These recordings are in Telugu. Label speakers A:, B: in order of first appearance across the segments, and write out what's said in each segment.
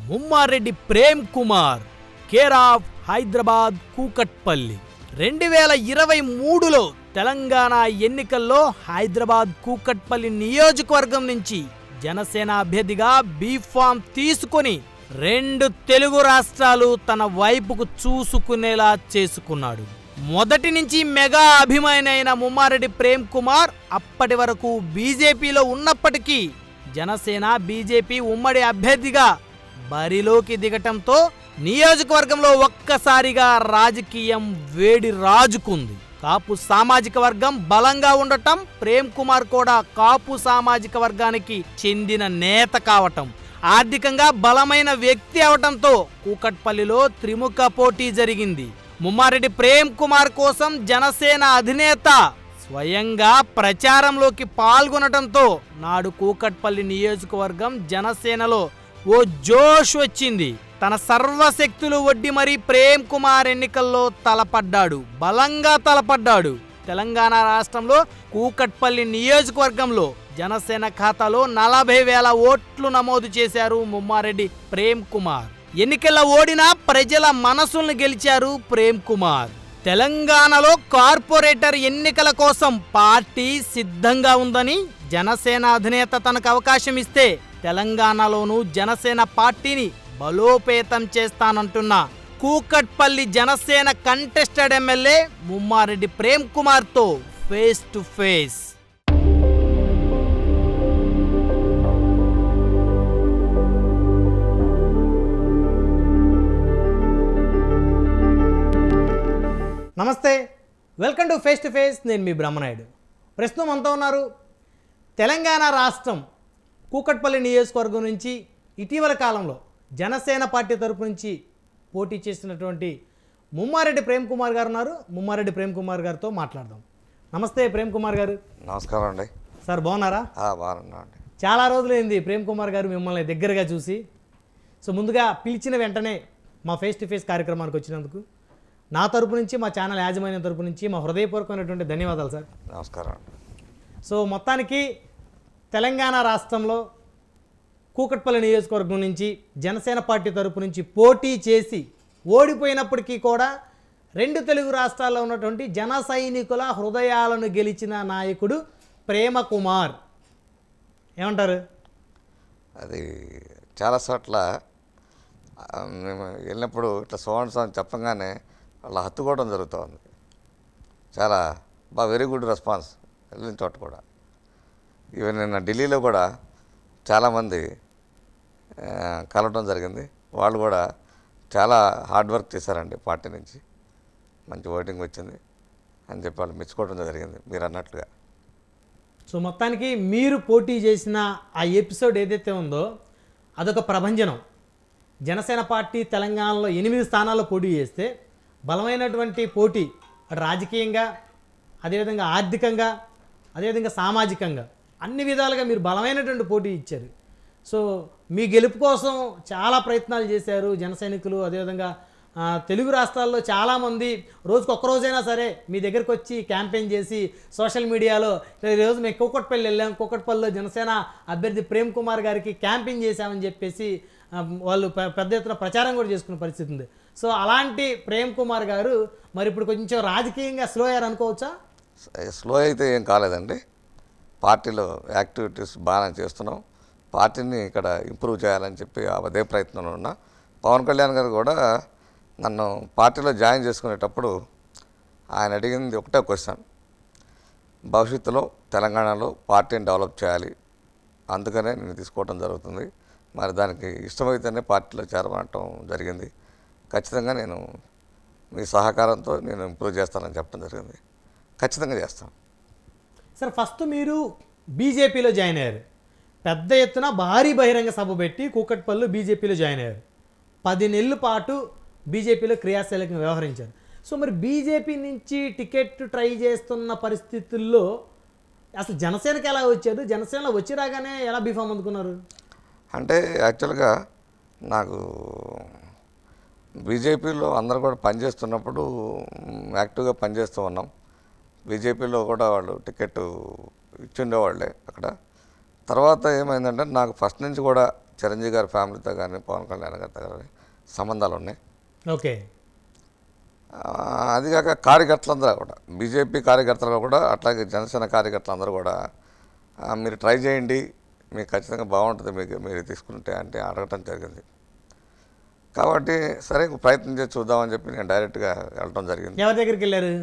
A: Mummareddy Prem Kumar, care of Hyderabad Kukatpally. 2023లో తెలంగాణ ఎన్నికల్లో హైదరాబాద్ కూకట్పల్లి నియోజకవర్గం నుంచి జనసేన అభ్యర్థిగా బీఫామ్ తీసుకొని 2 తెలుగు రాష్ట్రాలు తన వైపుకు చూసుకునేలా చేసుకున్నాడు. మొదటి నుంచి మెగా అభిమాని అయిన ముమ్మారెడ్డి ప్రేమ్ కుమార్ అప్పటి వరకు బీజేపీలో ఉన్నప్పటికీ జనసేన బీజేపీ ఉమ్మడి అభ్యర్థిగా బరిలోకి దిగటంతో నియోజకవర్గంలో ఒక్కసారిగా రాజకీయం వేడి రాజుకుంది. కాపు సామాజిక వర్గం బలంగా ఉండటం, ప్రేమ్ కుమార్ కూడా కాపు సామాజిక వర్గానికి చెందిన నేత కావటం, ఆర్థికంగా బలమైన వ్యక్తి అవటంతో కూకట్పల్లిలో త్రిముఖ పోటీ జరిగింది. ముమ్మారెడ్డి ప్రేమ్ కుమార్ కోసం జనసేన అధినేత స్వయంగా ప్రచారంలోకి పాల్గొనటంతో నాడు కూకట్పల్లి నియోజకవర్గం జనసేనలో ఓ జోష్ వచ్చింది. తన సర్వశక్తులు ఒడ్డి మరీ ప్రేమ్ కుమార్ ఎన్నికల్లో తలపడ్డాడు, బలంగా తలపడ్డాడు. తెలంగాణ రాష్ట్రంలో కూకట్పల్లి నియోజకవర్గంలో జనసేన ఖాతాలో 40,000 ఓట్లు నమోదు చేశారు ముమ్మారెడ్డి ప్రేమ్ కుమార్. ఎన్నికల్లో ఓడినా ప్రజల మనసుల్ని గెలిచారు ప్రేమ్ కుమార్. తెలంగాణలో కార్పొరేటర్ ఎన్నికల కోసం పార్టీ సిద్ధంగా ఉందని, జనసేన అధినేత తనకు అవకాశం ఇస్తే తెలంగాణలోనూ జనసేన పార్టీని బలోపేతం చేస్తానంటున్న కూకట్పల్లి జనసేన కంటెస్టెడ్ ఎమ్మెల్యే ముమ్మారెడ్డి ప్రేమ్ కుమార్తో ఫేస్ టు ఫేస్. నమస్తే, welcome to face to face. నేను మీ బ్రహ్మనాయుడు. ప్రస్తుతం అంతా ఉన్నారు తెలంగాణ రాష్ట్రం కూకట్పల్లి నియోజకవర్గం నుంచి ఇటీవల కాలంలో జనసేన పార్టీ తరపు నుంచి పోటీ చేసినటువంటి ముమ్మారెడ్డి ప్రేమ్ కుమార్ గారు ఉన్నారు. ముమ్మారెడ్డి ప్రేమ్ కుమార్ గారితో మాట్లాడదాం. నమస్తే ప్రేమ్ కుమార్ గారు.
B: నమస్కారం అండి.
A: సార్ బాగున్నారా?
B: బాగున్నా అండి.
A: చాలా రోజులైంది ప్రేమ్ కుమార్ గారు మిమ్మల్ని దగ్గరగా చూసి. సో ముందుగా పిలిచిన వెంటనే మా ఫేస్ టు ఫేస్ కార్యక్రమానికి వచ్చినందుకు నా తరపు నుంచి, మా ఛానల్ యాజమాన్యం తరపు నుంచి మా హృదయపూర్వకమైనటువంటి ధన్యవాదాలు సార్.
B: నమస్కారం.
A: సో మొత్తానికి తెలంగాణ రాష్ట్రంలో కూకట్పల్లి నియోజకవర్గం నుంచి జనసేన పార్టీ తరపు నుంచి పోటీ చేసి ఓడిపోయినప్పటికీ కూడా 2 తెలుగు రాష్ట్రాల్లో ఉన్నటువంటి జన సైనికుల హృదయాలను గెలిచిన నాయకుడు ప్రేమ కుమార్. ఏమంటారు?
B: అది చాలా చోట్ల మేము వెళ్ళినప్పుడు ఇట్లా సోన్ చెప్పగానే వాళ్ళ హత్తుకోవడం జరుగుతుంది. చాలా వెరీ గుడ్ రెస్పాన్స్ వెళ్ళిన చోట కూడా. ఈవెన్ నిన్న ఢిల్లీలో కూడా చాలామంది కలవడం జరిగింది. వాళ్ళు కూడా చాలా హార్డ్ వర్క్ చేశారండి, పార్టీ నుంచి మంచి ఓటింగ్ వచ్చింది అని చెప్పి వాళ్ళు మెచ్చుకోవడం జరిగింది మీరు అన్నట్లుగా.
A: సో మొత్తానికి మీరు పోటీ చేసిన ఆ ఎపిసోడ్ ఏదైతే ఉందో అదొక ప్రభంజనం. జనసేన పార్టీ తెలంగాణలో 8 స్థానాల్లో పోటీ చేస్తే బలమైనటువంటి పోటీ, అటు రాజకీయంగా, అదేవిధంగా ఆర్థికంగా, అదేవిధంగా సామాజికంగా అన్ని విధాలుగా మీరు బలమైనటువంటి పోటీ ఇచ్చారు. సో మీ గెలుపు కోసం చాలా ప్రయత్నాలు చేశారు జన సైనికులు. అదేవిధంగా తెలుగు రాష్ట్రాల్లో చాలామంది రోజుకు ఒక్కరోజైనా సరే మీ దగ్గరికి వచ్చి క్యాంపెయిన్ చేసి సోషల్ మీడియాలో ఈరోజు మేము కూకట్పల్లి వెళ్ళాం, కూకట్పల్లిలో జనసేన అభ్యర్థి ప్రేమ్ కుమార్ గారికి క్యాంపెయిన్ చేశామని చెప్పేసి వాళ్ళు పెద్ద ఎత్తున ప్రచారం కూడా చేసుకునే పరిస్థితి ఉంది. సో అలాంటి ప్రేమ్ కుమార్ గారు మరి ఇప్పుడు కొంచెం రాజకీయంగా స్లో అయ్యారు అనుకోవచ్చా?
B: స్లో అయితే ఏం కాలేదండి. పార్టీలో యాక్టివిటీస్ బాగానే చేస్తున్నాం. పార్టీని ఇక్కడ ఇంప్రూవ్ చేయాలని చెప్పి అదే ప్రయత్నంలో ఉన్నా. పవన్ కళ్యాణ్ గారు కూడా నన్ను పార్టీలో జాయిన్ చేసుకునేటప్పుడు ఆయన అడిగింది ఒకటే క్వశ్చన్, భవిష్యత్తులో తెలంగాణలో పార్టీని డెవలప్ చేయాలి, అందుకనే నేను తీసుకోవడం జరుగుతుంది, మరి దానికి ఇష్టమైతేనే పార్టీలో చేరమనటం జరిగింది, ఖచ్చితంగా నేను మీ సహకారంతో నేను ఇంప్రూవ్ చేస్తానని చెప్పడం జరిగింది. ఖచ్చితంగా చేస్తాను
A: సార్. ఫస్ట్ మీరు బీజేపీలో జాయిన్ అయ్యారు, పెద్ద ఎత్తున భారీ బహిరంగ సభ పెట్టి కూకట్పల్లిలో బీజేపీలో జాయిన్ అయ్యారు. 10 నెలల పాటు బీజేపీలో క్రియాశీలకంగా వ్యవహరించారు. సో మరి బీజేపీ నుంచి టికెట్ ట్రై చేస్తున్న పరిస్థితుల్లో అసలు జనసేనకి ఎలా వచ్చారు? జనసేనలో వచ్చి రాగానే ఎలా బీఫామ్ అందుకున్నారు?
B: అంటే యాక్చువల్గా నాకు బీజేపీలో అందరూ కూడా పనిచేస్తున్నప్పుడు యాక్టివ్గా పనిచేస్తూ ఉన్నాం. బీజేపీలో కూడా వాళ్ళు టికెట్ ఇచ్చిండేవాళ్ళే అక్కడ. తర్వాత ఏమైందంటే నాకు ఫస్ట్ నుంచి కూడా చిరంజీవి గారి ఫ్యామిలీతో కానీ పవన్ కళ్యాణ్ గారితో కానీ సంబంధాలు ఉన్నాయి.
A: ఓకే.
B: అది కాక కార్యకర్తలందరూ కూడా బీజేపీ కార్యకర్తలు కూడా అట్లాగే జనసేన కార్యకర్తలందరూ కూడా మీరు ట్రై చేయండి, మీకు ఖచ్చితంగా బాగుంటుంది మీరు తీసుకుంటే అంటే అడగటం జరిగింది. కాబట్టి సరే ప్రయత్నం చేసి చూద్దామని చెప్పి నేను డైరెక్ట్గా వెళ్ళడం జరిగింది.
A: ఎవరి దగ్గరికి వెళ్ళారు?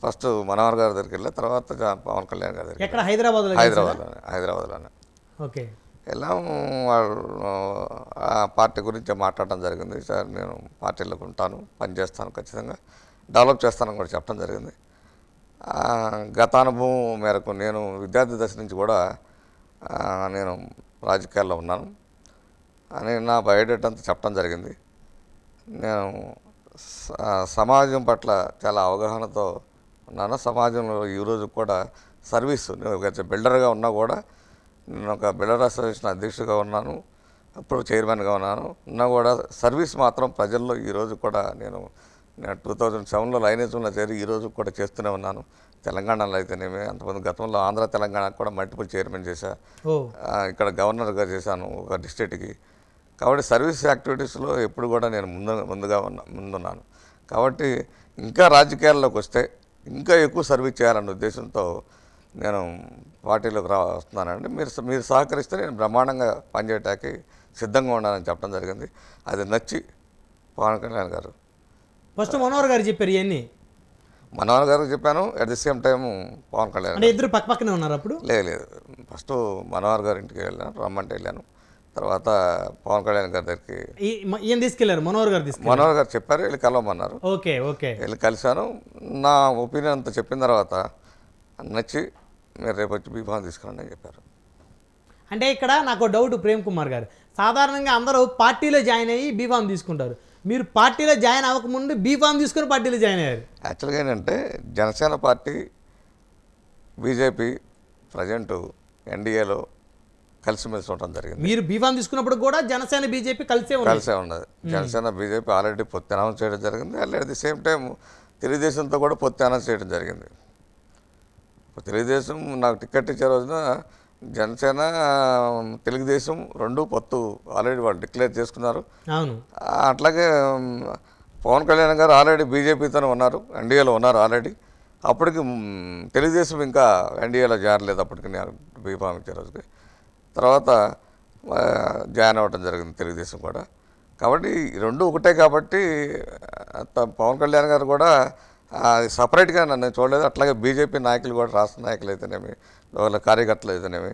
B: ఫస్ట్ మనోహర్ గారి దగ్గరికి వెళ్ళా, తర్వాత పవన్ కళ్యాణ్ గారి దగ్గరికి.
A: ఎక్కడ? హైదరాబాద్లోనే.
B: ఓకే. వెళ్ళాం. వాళ్ళు ఆ పార్టీ గురించి మాట్లాడడం జరిగింది. సార్ నేను పార్టీలోకి ఉంటాను, పనిచేస్తాను, ఖచ్చితంగా డెవలప్ చేస్తానని కూడా చెప్పడం జరిగింది. గత అనుభవం మేరకు నేను విద్యార్థి దశ నుంచి కూడా నేను రాజకీయాల్లో ఉన్నాను అని నా బయోడేటా అంతా చెప్పడం జరిగింది. నేను సమాజం పట్ల చాలా అవగాహనతో ఉన్నాను. సమాజంలో ఈరోజు కూడా సర్వీస్, నేను ఒక బిల్డర్గా ఉన్నా కూడా నేను ఒక బిల్డర్ అసోసియేషన్ అధ్యక్షుడిగా ఉన్నాను, అప్పుడు చైర్మన్గా ఉన్నా కూడా సర్వీస్ మాత్రం ప్రజల్లో ఈరోజు కూడా నేను 2007లో లైనేజంలో చేరి ఈరోజు కూడా చేస్తూనే ఉన్నాను. తెలంగాణలో అయితేనేమి, అంతమంది గతంలో ఆంధ్ర తెలంగాణకు కూడా మల్టిపుల్ చైర్మన్ చేశా, ఇక్కడ గవర్నర్గా చేశాను ఒక డిస్ట్రిక్ట్కి. కాబట్టి సర్వీస్ యాక్టివిటీస్లో ఎప్పుడు కూడా నేను ముందున్నాను. కాబట్టి ఇంకా రాజకీయాల్లోకి వస్తే ఇంకా ఎక్కువ సర్వీస్ చేయాలన్న ఉద్దేశంతో నేను పార్టీలోకి వస్తున్నానండి. మీరు సహకరిస్తే నేను బ్రహ్మాండంగా పనిచేయటానికి సిద్ధంగా ఉన్నానని చెప్పడం జరిగింది. అది నచ్చి పవన్ కళ్యాణ్ గారు
A: ఫస్ట్ మనోహర్ గారు చెప్పారు ఇవన్నీ.
B: మనోహర్ గారికి చెప్పాను, at the same time Pawan Kalyan.
A: అంటే ఇద్దరు పక్కనే ఉన్నారు అప్పుడు?
B: లేదు, ఫస్ట్ మనోహర్ గారి ఇంటికి వెళ్ళాను, రమ్మంటే వెళ్ళాను. తర్వాత పవన్ కళ్యాణ్ గారి దగ్గరికి
A: ఈయన తీసుకెళ్లారు, మనోహర్
B: గారు చెప్పారు, వెళ్ళి కలవమన్నారు.
A: ఓకే.
B: వెళ్ళి కలిశాను. నా ఒపీనియన్ అంతా చెప్పిన తర్వాత నచ్చి మీరు రేపు వచ్చి బీఫామ్ తీసుకురండి అని చెప్పారు.
A: అంటే ఇక్కడ నాకు డౌట్ ప్రేమ్ కుమార్ గారు, సాధారణంగా అందరూ పార్టీలో జాయిన్ అయ్యి బీఫామ్ తీసుకుంటారు, మీరు పార్టీలో జాయిన్ అవ్వకముందు బీఫామ్ తీసుకుని పార్టీలో జాయిన్ అయ్యారు.
B: యాక్చువల్గా ఏంటంటే జనసేన పార్టీ బీజేపీ ప్రజెంట్ ఎన్డీఏలో కలిసిమెలిసి ఉండడం జరిగింది.
A: మీరు బీఫామ్ తీసుకున్నప్పుడు కూడా జనసేన బీజేపీ కలిసే
B: ఉన్నది. జనసేన బీజేపీ ఆల్రెడీ పొత్తు అనౌన్స్ చేయడం జరిగింది. అట్ ది సేమ్ టైం తెలుగుదేశంతో కూడా పొత్తు అనౌన్స్ చేయడం జరిగింది. తెలుగుదేశం నాకు టికెట్ ఇచ్చే రోజున జనసేన తెలుగుదేశం రెండు పొత్తు ఆల్రెడీ వాళ్ళు డిక్లేర్ చేసుకున్నారు.
A: అవును.
B: అట్లాగే పవన్ కళ్యాణ్ గారు ఆల్రెడీ బీజేపీతోనే ఉన్నారు, ఎన్డీఏలో ఉన్నారు ఆల్రెడీ. అప్పటికి తెలుగుదేశం ఇంకా ఎన్డీఏలో చేరలేదు అప్పటికి బీఫామ్ ఇచ్చే రోజుకి. తర్వాత జాయిన్ అవ్వడం జరిగింది తెలుగుదేశం కూడా. కాబట్టి రెండు ఒకటే. కాబట్టి పవన్ కళ్యాణ్ గారు కూడా సపరేట్గా నన్ను చూడలేదు. అట్లాగే బీజేపీ నాయకులు కూడా, రాష్ట్ర నాయకులు అయితేనేమి, వాళ్ళ కార్యకర్తలు అయితేనేమి,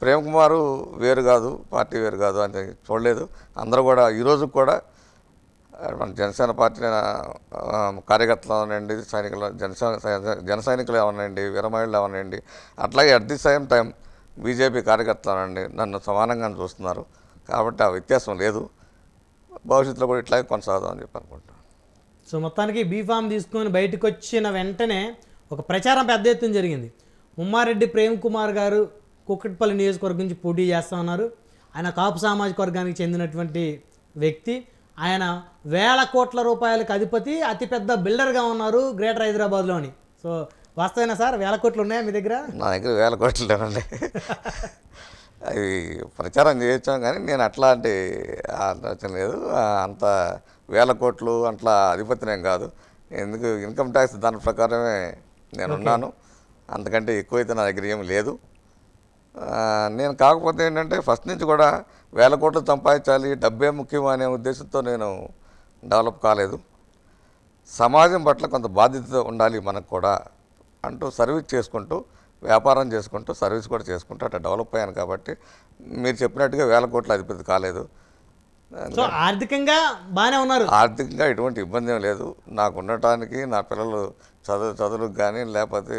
B: ప్రేమ్ కుమారు వేరు కాదు, పార్టీ వేరు కాదు అని చూడలేదు. అందరూ కూడా ఈరోజు కూడా మన జనసేన పార్టీ కార్యకర్తలు అవనండి, సైనికులు, జన సైనికులు అవనండి, వీరమహిళలు అవనండి, అట్లాగే at the same time BJP కార్యకర్తలు అనండి నన్ను సమానంగా చూస్తున్నారు. కాబట్టి ఆ వ్యత్యాసం లేదు. భవిష్యత్తులో కూడా ఇట్లాగే కొనసాగుదామని చెప్పి అనుకుంటున్నాను.
A: సో మొత్తానికి బీఫామ్ తీసుకొని బయటకు వచ్చిన వెంటనే ఒక ప్రచారం పెద్ద ఎత్తున జరిగింది. ఉమ్మారెడ్డి ప్రేమ్ కుమార్ గారు కుక్కట్పల్లి నియోజకవర్గం నుంచి పోటీ చేస్తూ ఉన్నారు. ఆయన కాపు సామాజిక వర్గానికి చెందినటువంటి వ్యక్తి. ఆయన వేల కోట్ల రూపాయలకు అధిపతి, అతిపెద్ద బిల్డర్గా ఉన్నారు గ్రేటర్ హైదరాబాద్లోని. సో వాస్తవేనా సార్? వేల కోట్లు ఉన్నాయా మీ దగ్గర?
B: నా దగ్గర వేల కోట్లు లేవండి. అవి ప్రచారం చేయొచ్చాం కానీ నేను అట్లాంటి ఆలోచన లేదు. అంత వేల కోట్లు అట్లా అధిపతినేం కాదు. ఎందుకు ఇన్కమ్ ట్యాక్స్ దాని ప్రకారమే నేను ఉన్నాను. అంతకంటే ఎక్కువైతే నా దగ్గర ఏమి లేదు. నేను కాకపోతే ఏంటంటే ఫస్ట్ నుంచి కూడా వేల కోట్లు సంపాదించాలి, డబ్బే ముఖ్యం అనే ఉద్దేశంతో నేను డెవలప్ కాలేదు. సమాజం పట్ల కొంత బాధ్యత ఉండాలి మనకు కూడా అంటూ సర్వీస్ చేసుకుంటూ, వ్యాపారం చేసుకుంటూ, సర్వీస్ కూడా చేసుకుంటూ అట్లా డెవలప్ అయ్యాను. కాబట్టి మీరు చెప్పినట్టుగా వేల కోట్ల అధిపతి కాలేదు.
A: సో ఆర్థికంగా బాగానే ఉన్నారు.
B: ఆర్థికంగా ఎటువంటి ఇబ్బంది ఏం లేదు. నాకు ఉండటానికి, నా పిల్లలు చదువులకు కానీ లేకపోతే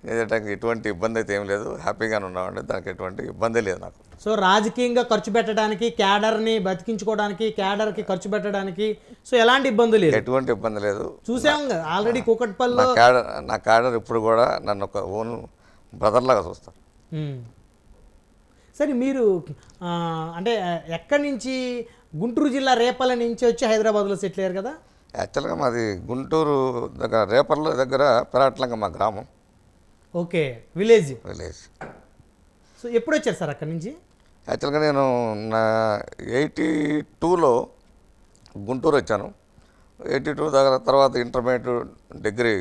B: చేయడానికి ఎటువంటి ఇబ్బంది అయితే ఏం లేదు. హ్యాపీగానే ఉన్నామండి, దానికి ఎటువంటి ఇబ్బంది లేదు నాకు.
A: సో రాజకీయంగా ఖర్చు పెట్టడానికి, క్యాడర్ని బతికించుకోవడానికి, క్యాడర్కి ఖర్చు పెట్టడానికి సో ఎలాంటి ఇబ్బంది లేదు,
B: ఎటువంటి ఇబ్బంది లేదు.
A: చూసాం ఆల్రెడీ కూకట్పల్లిలో
B: నా క్యాడర్ ఇప్పుడు కూడా నన్ను ఒక ఓన్ బ్రదర్లాగా చూస్తారు.
A: సరే మీరు అంటే ఎక్కడి నుంచి? గుంటూరు జిల్లా రేపల్ల నుంచి వచ్చి హైదరాబాద్లో సెటిల్ అయ్యారు కదా?
B: యాక్చువల్గా మాది గుంటూరు దగ్గర రేపల్ల దగ్గర పెరాట్లంగా మా గ్రామం.
A: ఓకే. విలేజ్.
B: విలేజ్.
A: సో ఎప్పుడు వచ్చారు సార్ అక్కడి నుంచి?
B: యాక్చువల్గా నేను నా 82లో గుంటూరు వచ్చాను. 82 తర్వాత ఇంటర్మీడియట్ డిగ్రీ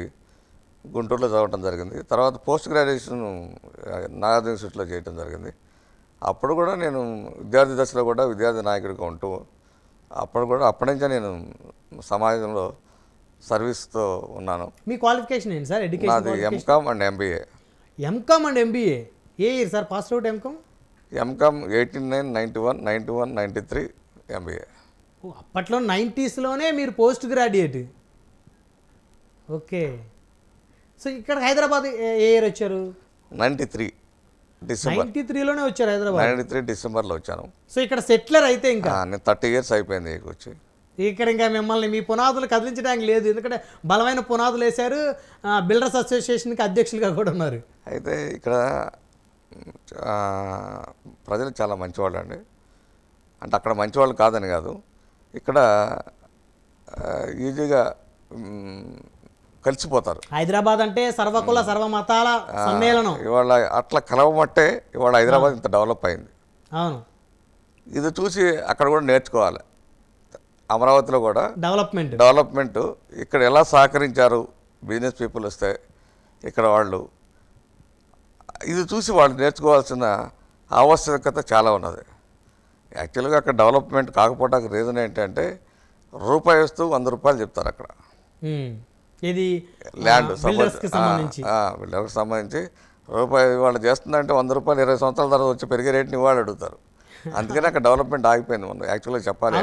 B: గుంటూరులో చదవటం జరిగింది. తర్వాత పోస్ట్ గ్రాడ్యుయేషన్ నాగార్జున యూనివర్సిటీలో చేయటం జరిగింది. అప్పుడు కూడా నేను విద్యార్థి దశలో కూడా విద్యార్థి నాయకుడిగా ఉంటూ అప్పటి నుంచే నేను సమాజంలో సర్వీస్తో ఉన్నాను.
A: మీ క్వాలిఫికేషన్ ఏంటి సార్? ఎడ్యుకేషన్
B: నాది MCom and MBA.
A: MCom and MBA ఏ year sir pass out MCom?
B: MCom 89, 91, 91, 93 MBA.
A: అప్పట్లో 90స్లోనే మీరు పోస్ట్ గ్రాడ్యుయేట్. ఓకే. సో ఇక్కడ హైదరాబాద్ ఏ ఇయర్ వచ్చారు?
B: 93 డిసెంబర్.
A: 93లోనే వచ్చారు హైదరాబాద్.
B: 93 డిసెంబర్లో వచ్చాను.
A: సో ఇక్కడ సెటిలర్ అయితే ఇంకా
B: నేను 30 ఇయర్స్ అయిపోయింది ఇక్కడికి వచ్చి.
A: ఇక్కడ ఇంకా మిమ్మల్ని మీ పునాదులు కదిలించడానికి లేదు, ఎందుకంటే బలమైన పునాదులు వేశారు. బిల్డర్స్ అసోసియేషన్కి అధ్యక్షులుగా కూడా ఉన్నారు.
B: అయితే ఇక్కడ ప్రజలు చాలా మంచివాళ్ళు అండి. అంటే అక్కడ మంచివాళ్ళు కాదని కాదు, ఇక్కడ ఈజీగా కలిసిపోతారు.
A: హైదరాబాద్ అంటే సర్వకుల సర్వమతాల సమ్మేళనం.
B: ఇవాళ అట్లా కలవమట్టే ఇవాళ హైదరాబాద్ ఇంత డెవలప్ అయింది.
A: అవును,
B: ఇది చూసి అక్కడ కూడా నేర్చుకోవాలి. అమరావతిలో కూడా డెవలప్మెంట్ ఇక్కడ ఎలా సహకరించారు బిజినెస్ పీపుల్ వస్తే ఇక్కడ వాళ్ళు, ఇది చూసి వాళ్ళు నేర్చుకోవాల్సిన ఆవశ్యకత చాలా ఉన్నది. యాక్చువల్గా అక్కడ డెవలప్మెంట్ కాకపోవడానికి రీజన్ ఏంటంటే రూపాయి వస్తూ 100 రూపాయలు చెప్తారు అక్కడ.
A: ఇది
B: ల్యాండ్
A: బిల్డర్స్కి
B: సంబంధించి రూపాయి వాళ్ళు చేస్తుందంటే 100 రూపాయలు 20 సంవత్సరాల తర్వాత వచ్చి పెరిగే రేట్ని వాళ్ళు అడుగుతారు. అందుకని అక్కడ డెవలప్మెంట్ ఆగిపోయింది. మనం యాక్చువల్గా చెప్పాలి.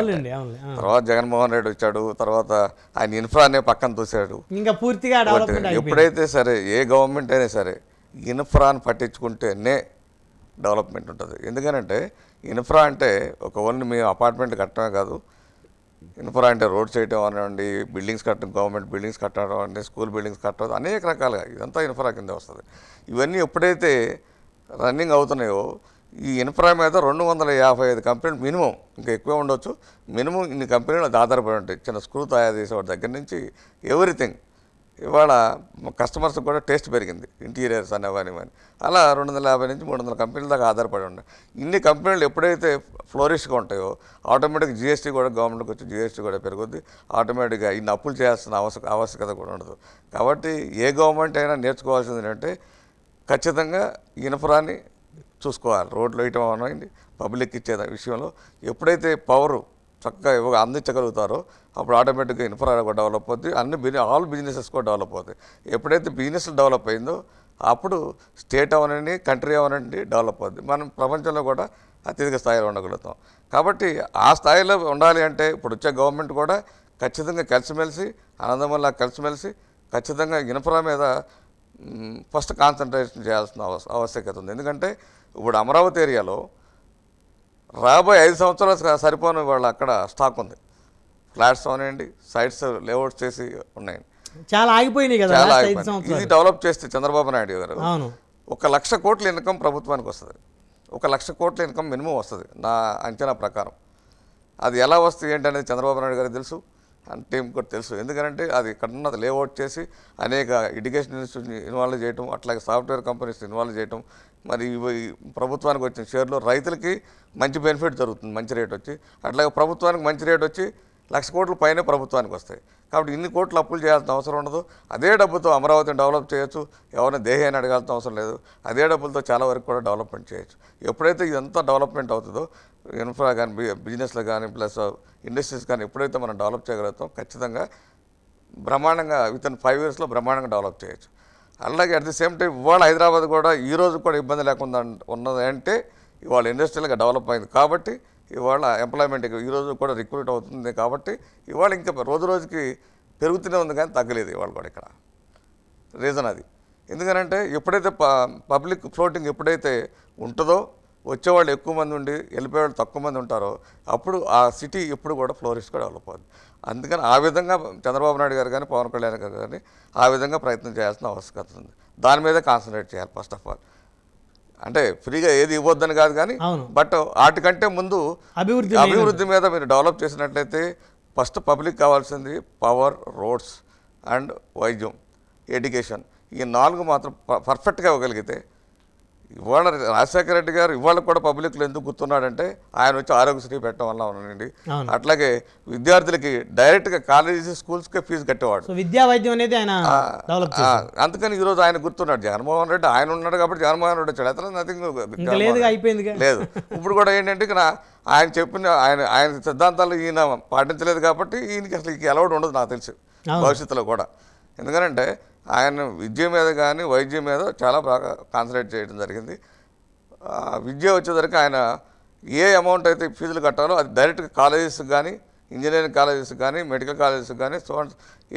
B: తర్వాత జగన్మోహన్ రెడ్డి వచ్చాడు, తర్వాత ఆయన ఇన్ఫ్రానే పక్కన తోసాడు.
A: ఇంకా పూర్తిగా
B: ఎప్పుడైతే సరే ఏ గవర్నమెంట్ అయినా సరే ఇన్ఫ్రాని పట్టించుకుంటేనే డెవలప్మెంట్ ఉంటుంది. ఎందుకనంటే ఇన్ఫ్రా అంటే ఒక ఓన్లీ మేము అపార్ట్మెంట్ కట్టడమే కాదు, ఇన్ఫ్రా అంటే రోడ్ చేయడం అనండి, బిల్డింగ్స్ కట్టడం, గవర్నమెంట్ బిల్డింగ్స్ కట్టడం అంటే, స్కూల్ బిల్డింగ్స్ కట్టడం, అనేక రకాలుగా ఇదంతా ఇన్ఫ్రా కింద వస్తుంది. ఇవన్నీ ఎప్పుడైతే రన్నింగ్ అవుతున్నాయో ఈ ఇన్ఫ్రా మీద 255 కంపెనీలు మినిమం, ఇంకా ఎక్కువే ఉండొచ్చు, మినిమం ఇన్ని కంపెనీలు అది ఆధారపడి ఉంటాయి. చిన్న స్క్రూ తయారు చేసేవాడి దగ్గర నుంచి ఎవ్రీథింగ్. ఇవాళ కస్టమర్స్కి కూడా టేస్ట్ పెరిగింది, ఇంటీరియర్స్ అనేవని అలా 250 నుంచి 300 కంపెనీల దాకా ఆధారపడి ఉన్నాయి. ఇన్ని కంపెనీలు ఎప్పుడైతే ఫ్లోరిష్గా ఉంటాయో ఆటోమేటిక్గా జీఎస్టీ కూడా గవర్నమెంట్కి వచ్చి జీఎస్టీ కూడా పెరుగుద్ది. ఆటోమేటిక్గా ఇన్ని అప్పులు చేయాల్సిన ఆవశ్యకత కూడా ఉండదు. కాబట్టి ఏ గవర్నమెంట్ అయినా నేర్చుకోవాల్సింది ఏంటంటే ఖచ్చితంగా ఇన్ఫ్రాని చూసుకోవాలి. రోడ్లు వేయటం అనండి, పబ్లిక్ ఇచ్చే విషయంలో ఎప్పుడైతే పవరు చక్కగా అందించగలుగుతారో అప్పుడు ఆటోమేటిక్గా ఇన్ఫ్రా కూడా డెవలప్ అవుతుంది. ఆల్ బిజినెసెస్ కూడా డెవలప్ అవుతాయి. ఎప్పుడైతే బిజినెస్ డెవలప్ అయిందో అప్పుడు స్టేట్ అవనండి, కంట్రీ అవనండి డెవలప్ అవుతుంది. మనం ప్రపంచంలో కూడా అత్యధిక స్థాయిలో ఉండగలుగుతాం. కాబట్టి ఆ స్థాయిలో ఉండాలి అంటే ఇప్పుడు వచ్చే గవర్నమెంట్ కూడా ఖచ్చితంగా కలిసిమెలిసి, ఆనందమల్లా కలిసిమెలిసి ఖచ్చితంగా ఇన్ఫ్రా మీద ఫస్ట్ కాన్సన్ట్రేషన్ చేయాల్సిన ఆవశ్యకత ఉంది. ఎందుకంటే ఇప్పుడు అమరావతి ఏరియాలో రాబోయే 5 సంవత్సరాలు సరిపోని వాళ్ళు అక్కడ స్టాక్ ఉంది. ఫ్లాట్స్ అవనండి, సైట్స్ లేఅవుట్స్ చేసి ఉన్నాయండి,
A: చాలా ఆగిపోయినాయి కదా.
B: చాలా ఆగిపోయింది. ఇది డెవలప్ చేస్తే చంద్రబాబు నాయుడు గారు 1,00,000 కోట్ల ఇన్కమ్ ప్రభుత్వానికి వస్తుంది. 1,00,000 కోట్ల ఇన్కమ్ మినిమం వస్తుంది నా అంచనా ప్రకారం. అది ఎలా వస్తుంది ఏంటనేది చంద్రబాబు నాయుడు గారికి తెలుసు, అండ్ టీం కూడా తెలుసు. ఎందుకంటే అది ఇక్కడ ఉన్నది లేఅవుట్ చేసి అనేక ఎడ్యుకేషన్ ఇన్స్టిట్యూట్ని ఇన్వాల్వ్ చేయటం, అట్లాగే సాఫ్ట్వేర్ కంపెనీస్ ఇన్వాల్వ్ చేయటం, మరి ప్రభుత్వానికి వచ్చిన షేర్లో రైతులకి మంచి బెనిఫిట్ జరుగుతుంది, మంచి రేట్ వచ్చి, అట్లాగే ప్రభుత్వానికి మంచి రేట్ వచ్చి 1,00,000 కోట్ల పైనే ప్రభుత్వానికి వస్తాయి. కాబట్టి ఇన్ని కోట్లు అప్పులు చేయాల్సిన అవసరం ఉండదు. అదే డబ్బుతో అమరావతిని డెవలప్ చేయొచ్చు, ఎవరైనా దేహాన్ని అడగాల్సిన అవసరం లేదు. అదే డబ్బులతో చాలా వరకు కూడా డెవలప్మెంట్ చేయొచ్చు. ఎప్పుడైతే ఇదంతా డెవలప్మెంట్ అవుతుందో ఇన్ఫ్రా కానీ బిజినెస్లో కానీ ప్లస్ ఇండస్ట్రీస్ కానీ ఎప్పుడైతే మనం డెవలప్ చేయగలుగుతాం ఖచ్చితంగా బ్రహ్మాండంగా విత్ ఇన్ 5 ఇయర్స్లో బ్రహ్మాండంగా డెవలప్ చేయొచ్చు. అలాగే అట్ ది సేమ్ టైం ఇవాళ హైదరాబాద్ కూడా ఈ రోజు కూడా ఇబ్బంది లేకుండా ఉన్నది అంటే ఇవాళ ఇండస్ట్రియల్గా డెవలప్ అయింది. కాబట్టి ఇవాళ ఎంప్లాయ్మెంట్ ఈరోజు కూడా రిక్రూట్ అవుతుంది. కాబట్టి ఇవాళ ఇంకా రోజు రోజుకి పెరుగుతూనే ఉంది కానీ తగ్గలేదు ఇవాళ కూడా ఇక్కడ. రీజన్ అది. ఎందుకనంటే ఎప్పుడైతే పబ్లిక్ ఫ్లోటింగ్ ఎప్పుడైతే ఉంటుందో వచ్చేవాళ్ళు ఎక్కువ మంది ఉండి వెళ్ళిపోయేవాళ్ళు తక్కువ మంది ఉంటారో అప్పుడు ఆ సిటీ ఎప్పుడు కూడా ఫ్లోరిష్గా డెవలప్ అవుతుంది. అందుకని ఆ విధంగా చంద్రబాబు నాయుడు గారు కానీ పవన్ కళ్యాణ్ గారు కానీ ఆ విధంగా ప్రయత్నం చేయాల్సిన ఆవశ్యకత ఉంది. దాని మీదే కాన్సన్ట్రేట్ చేయాలి ఫస్ట్ ఆఫ్ ఆల్. అంటే ఫ్రీగా ఏది ఇవ్వద్దని కాదు కానీ బట్ వాటికంటే ముందు అభివృద్ధి మీద మీరు డెవలప్ చేసినట్లయితే ఫస్ట్ పబ్లిక్ కావాల్సింది పవర్, రోడ్స్ అండ్ వైద్యం, ఎడ్యుకేషన్. ఈ 4 మాత్రం పర్ఫెక్ట్గా ఇవ్వగలిగితే ఇవాళ రాజశేఖర రెడ్డి గారు ఇవాళ కూడా పబ్లిక్లో ఎందుకు గుర్తున్నాడంటే ఆయన వచ్చి ఆరోగ్యశ్రీ పెట్టడం వల్ల ఉన్నానండి.
A: అవును.
B: అట్లాగే విద్యార్థులకి డైరెక్ట్గా కాలేజీ స్కూల్స్కే ఫీజు కట్టేవాడు.
A: సో విద్యా వైద్యం అనేది ఆయన డెవలప్ చేశారు.
B: అందుకని ఈరోజు ఆయన గుర్తున్నాడు. జగన్మోహన్ రెడ్డి ఆయన ఉన్నాడు కాబట్టి జగన్మోహన్ రెడ్డి వచ్చాడు. అతను
A: ఇంకా లేదు, అయిపోయింది
B: లేదు. ఇప్పుడు కూడా ఏంటంటే ఇక ఆయన చెప్పిన ఆయన సిద్ధాంతాలు ఈయన పాటించలేదు కాబట్టి ఈయనకి అసలు ఈ అలవాటు ఉండదు నాకు తెలిసి భవిష్యత్తులో కూడా. ఎందుకంటే ఆయన విద్య మీద కానీ వైద్యం మీద చాలా బాగా కాన్సన్ట్రేట్ చేయడం జరిగింది. విద్య వచ్చేసరికి ఆయన ఏ అమౌంట్ అయితే ఫీజులు కట్టాలో అది డైరెక్ట్గా కాలేజెస్కి కానీ, ఇంజనీరింగ్ కాలేజెస్కి కానీ, మెడికల్ కాలేజెస్కి కానీ,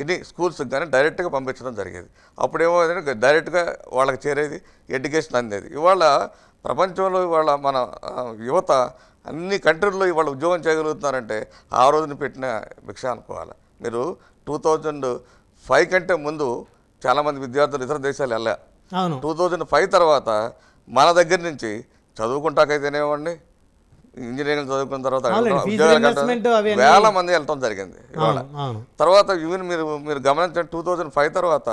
B: ఎన్ని స్కూల్స్కి కానీ డైరెక్ట్గా పంపించడం జరిగేది. అప్పుడేమో డైరెక్ట్గా వాళ్ళకి చేరేది, ఎడ్యుకేషన్ అందేది. ఇవాళ ప్రపంచంలో ఇవాళ మన యువత అన్ని కంట్రీల్లో ఇవాళ ఉద్యోగం చేయగలుగుతున్నారంటే ఆ రోజున పెట్టిన భిక్ష అనుకోవాలి. మీరు 2005 కంటే ముందు చాలామంది విద్యార్థులు ఇతర దేశాలు వెళ్ళా. 2005 తర్వాత మన దగ్గర నుంచి చదువుకుంటాకైతేనేవ్వండి, ఇంజనీరింగ్ చదువుకున్న తర్వాత ఉద్యోగాలు వేల మంది వెళ్ళటం జరిగింది ఇవాళ. తర్వాత ఈవెన్ మీరు గమనించండి, 2005 తర్వాత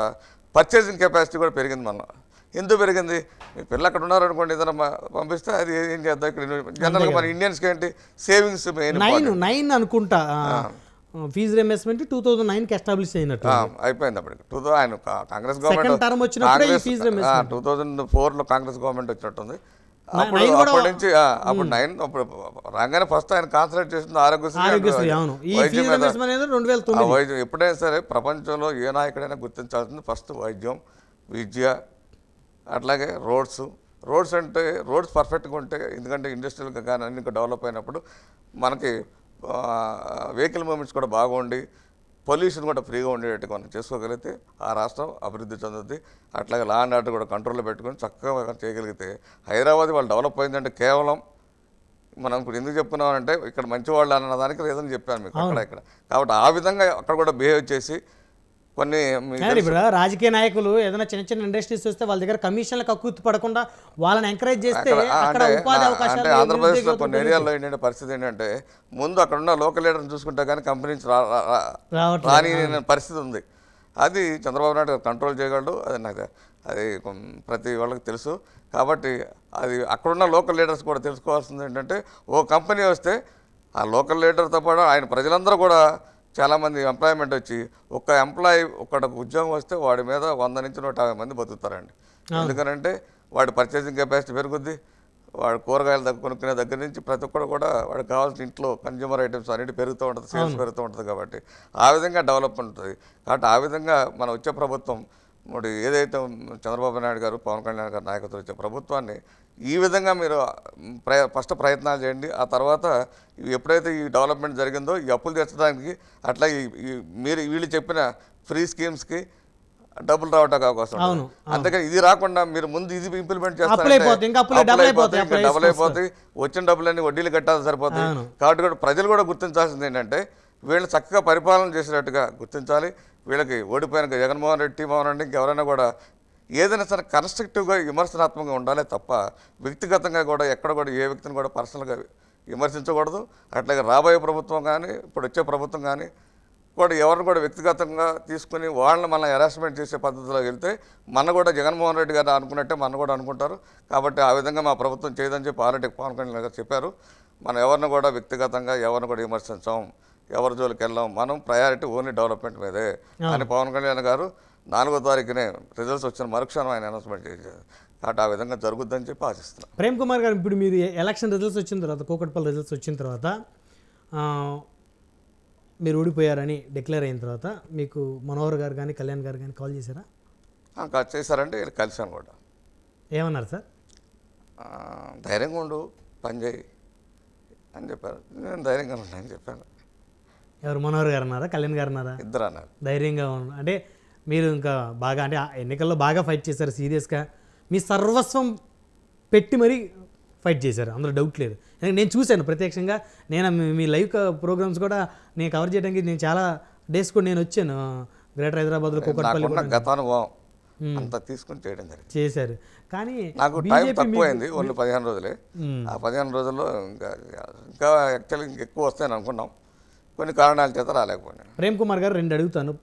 B: పర్చేసింగ్ కెపాసిటీ కూడా పెరిగింది. మన ఎందుకు పెరిగింది? మీ పిల్లలు అక్కడ ఉన్నారనుకోండి, ఏదైనా పంపిస్తే అది ఏం చేద్దాం. ఇక్కడ జనరల్గా మన ఇండియన్స్కి ఏంటి సేవింగ్స్ మెయిన్
A: 9 అనుకుంటా ఫీజు రియంబర్స్మెంట్ 2009కి ఎస్టాబ్లిష్ అయినట్టు
B: అయిపోయింది. అప్పటికి ఆయన కాంగ్రెస్ గవర్నమెంట్ 2004లో కాంగ్రెస్ గవర్నమెంట్ వచ్చినట్టుంది. అప్పటి నుంచి అప్పుడు 9 అప్పుడు రాగానే ఫస్ట్ ఆయన కాన్సన్ట్రేట్ చేసింది ఆరోగ్యశ్రీ వైద్యం. ఎప్పుడైనా సరే ప్రపంచంలో ఏ నాయకుడైనా గుర్తించాల్సింది ఫస్ట్ వైద్యం, విద్య, అట్లాగే రోడ్స్ అంటే రోడ్స్ పర్ఫెక్ట్గా ఉంటే, ఎందుకంటే ఇండస్ట్రియల్గా కానీ అన్ని డెవలప్ అయినప్పుడు మనకి వెహికల్ మూమెంట్స్ కూడా బాగుండి పొల్యూషన్ కూడా ఫ్రీగా ఉండేటట్టు మనం చేసుకోగలిగితే ఆ రాష్ట్రం అభివృద్ధి చెందుద్ది. అట్లాగే లా అండ్ ఆర్డర్ కూడా కంట్రోల్లో పెట్టుకొని చక్కగా చేయగలిగితే హైదరాబాద్ వాళ్ళు డెవలప్ అయిందంటే కేవలం మనం ఇప్పుడు ఎందుకు చెప్పుకున్నామంటే ఇక్కడ మంచివాళ్ళు అన్నదానికి రీజన్ చెప్పాను మీకు అక్కడ ఇక్కడ. కాబట్టి ఆ విధంగా అక్కడ కూడా బిహేవ్ చేసి కొన్ని
A: ఇప్పుడు రాజకీయ నాయకులు ఏదైనా చిన్న చిన్న ఇండస్ట్రీస్ వస్తే వాళ్ళ దగ్గర కమిషన్లు కక్కుర్తి పడకుండా వాళ్ళని ఎంకరేజ్ చేస్తే అక్కడ ఉపాధి అవకాశాలు.
B: అంటే ఆంధ్రప్రదేశ్లో కొన్ని ఏరియాల్లో ఏంటంటే పరిస్థితి ఏంటంటే ముందు అక్కడ ఉన్న లోకల్ లీడర్ని చూసుకుంటే కానీ కంపెనీ రాని పరిస్థితి ఉంది. అది చంద్రబాబు నాయుడు గారు కంట్రోల్ చేయగలడు. అది ప్రతి వాళ్ళకి తెలుసు. కాబట్టి అది అక్కడున్న లోకల్ లీడర్స్ కూడా తెలుసుకోవాల్సింది ఏంటంటే ఓ కంపెనీ వస్తే ఆ లోకల్ లీడర్తో పాటు ఆయన ప్రజలందరూ కూడా చాలామంది ఎంప్లాయ్మెంట్ వచ్చి ఒక్క ఎంప్లాయీ ఒక్కడికి ఉద్యోగం వస్తే వాడి మీద 100 నుంచి 150 మంది బతుకుతారండి. ఎందుకనంటే వాడి పర్చేసింగ్ కెపాసిటీ పెరుగుద్ది. వాడు కూరగాయలు కొనుక్కునే దగ్గర నుంచి ప్రతి ఒక్కరు కూడా వాడికి కావాల్సిన ఇంట్లో కన్జ్యూమర్ ఐటమ్స్ అన్నిటి పెరుగుతూ ఉంటుంది, సేల్స్ పెరుగుతూ ఉంటుంది. కాబట్టి ఆ విధంగా డెవలప్మెంట్ ఉంటుంది. కాబట్టి ఆ విధంగా మన వచ్చే ప్రభుత్వం మరి ఏదైతే చంద్రబాబు నాయుడు గారు, పవన్ కళ్యాణ్ గారు నాయకత్వం వచ్చే ప్రభుత్వాన్ని ఈ విధంగా మీరు ఫస్ట్ ప్రయత్నాలు చేయండి. ఆ తర్వాత ఎప్పుడైతే ఈ డెవలప్మెంట్ జరిగిందో ఈ అప్పులు తెచ్చడానికి అట్లా మీరు వీళ్ళు చెప్పిన ఫ్రీ స్కీమ్స్కి డబ్బులు రావడానికి అవకాశం. అందుకని ఇది రాకుండా మీరు ముందు ఇది ఇంప్లిమెంట్ చేస్తారంటే డబుల్ అయిపోతాయి. వచ్చిన డబ్బులన్నీ వడ్డీలు కట్టాల్సి సరిపోతాయి. కాబట్టి కూడా ప్రజలు కూడా గుర్తించాల్సింది ఏంటంటే వీళ్ళు చక్కగా పరిపాలన చేసేటట్టుగా గుర్తించాలి. వీళ్ళకి ఓడిపోయిన జగన్మోహన్ రెడ్డి, మోహన్ రెడ్డి ఇంకెవరైనా కూడా ఏదైనా సరే కన్స్ట్రక్టివ్గా విమర్శనాత్మకంగా ఉండాలి తప్ప వ్యక్తిగతంగా కూడా ఎక్కడ కూడా ఏ వ్యక్తిని కూడా పర్సనల్గా విమర్శించకూడదు. అట్లాగే రాబోయే ప్రభుత్వం కానీ ఇప్పుడు వచ్చే ప్రభుత్వం కానీ కూడా ఎవరిని కూడా వ్యక్తిగతంగా తీసుకుని వాళ్ళని మన హెరాస్మెంట్ చేసే పద్ధతిలో వెళ్తే మన కూడా జగన్మోహన్ రెడ్డి గారు అనుకున్నట్టే మన కూడా అనుకుంటారు. కాబట్టి ఆ విధంగా మా ప్రభుత్వం చేయదని చెప్పి ఆల్రెడీ పవన్ కళ్యాణ్ గారు చెప్పారు. మనం ఎవరిని కూడా వ్యక్తిగతంగా ఎవరిని కూడా విమర్శించాం, ఎవరి జోలికి వెళ్ళాం, మనం ప్రయారిటీ ఓన్లీ డెవలప్మెంట్ మీదే అని పవన్ కళ్యాణ్ గారు 4వ తారీఖునే రిజల్ట్స్ వచ్చిన మరుక్షణం ఆయన అనౌన్స్మెంట్ చేశారు. కాబట్టి ఆ విధంగా జరుగుద్దని చెప్పి ఆశిస్తున్నాం.
A: ప్రేమ్ కుమార్ గారు, ఇప్పుడు మీరు ఎలక్షన్ రిజల్ట్స్ వచ్చిన తర్వాత, కూకట్పల్లి రిజల్ట్స్ వచ్చిన తర్వాత మీరు ఓడిపోయారని డిక్లేర్ అయిన తర్వాత మీకు మనోహర్ గారు కానీ కళ్యాణ్ గారు కానీ కాల్ చేశారా?
B: చేశారంటే కలిసాను కూడా.
A: ఏమన్నారు సార్?
B: ధైర్యంగా ఉండు, పని చేయి అని చెప్పారు. నేను ధైర్యంగా ఉన్నానని చెప్పాను.
A: ఎవరు, మనోహర్ గారు అన్నారా, కళ్యాణ్ గారు అన్నారా?
B: ఇద్దరు అన్నారు.
A: ధైర్యంగా అంటే మీరు ఇంకా బాగా అంటే ఎన్నికల్లో బాగా ఫైట్ చేశారు, సీరియస్గా మీ సర్వస్వం పెట్టి మరీ ఫైట్ చేశారు, అందులో డౌట్ లేదు. నేను చూశాను ప్రత్యక్షంగా. నేను మీ లైవ్ ప్రోగ్రామ్స్ కూడా నేను కవర్ చేయడానికి నేను చాలా డేస్ కూడా నేను వచ్చాను గ్రేటర్ హైదరాబాద్లో, కూకట్పల్లి
B: అంతా తీసుకుని చేయడం జరిగింది,
A: చేశారు. కానీ
B: నాకు టైం తక్కువైంది, ఓన్లీ 15 రోజులే. ఆ 15 రోజుల్లో ఇంకా యాక్చువల్గా ఎక్కువ వస్తాయని అనుకున్నాం, కొన్ని కారణాల చేత రాలేకపోయినాను.
A: ప్రేమ్ కుమార్ గారు 2 అడుగుతాను,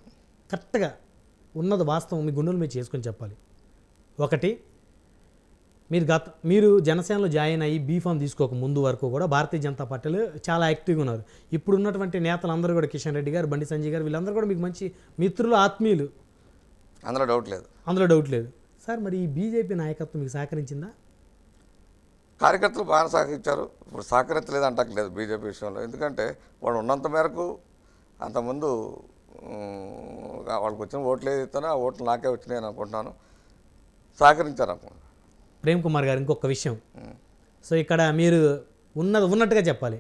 A: కరెక్ట్గా ఉన్నది వాస్తవం మీ గుండెల మీద చేసుకొని చెప్పాలి. ఒకటి, మీరు జనసేనలో జాయిన్ అయ్యి బీఫామ్ తీసుకోక ముందు వరకు కూడా భారతీయ జనతా పార్టీలో చాలా యాక్టివ్గా ఉన్నారు. ఇప్పుడు ఉన్నటువంటి నేతలందరూ కూడా కిషన్ రెడ్డి గారు, బండి సంజయ్ గారు, వీళ్ళందరూ కూడా మీకు మంచి మిత్రులు, ఆత్మీయులు,
B: అందులో డౌట్ లేదు.
A: అందులో డౌట్ లేదు. సార్ మరి ఈ బీజేపీ నాయకత్వం మీకు సహకరించిందా?
B: కార్యకర్తలు బాగా సహకరించారు. ఇప్పుడు సహకరించలేదు అంటలేదు బీజేపీ విషయంలో. ఎందుకంటే వాళ్ళు ఉన్నంత మేరకు అంతకుముందు వాళ్ళకి వచ్చిన ఓట్లు ఏదైతేనో ఆ ఓట్లు నాకే వచ్చినాయి అని అనుకుంటున్నాను. సహకరించారు అనుకుంటున్నాను.
A: ప్రేమ్ కుమార్ గారు, ఇంకొక విషయం. సో ఇక్కడ మీరు ఉన్నట్టుగా చెప్పాలి,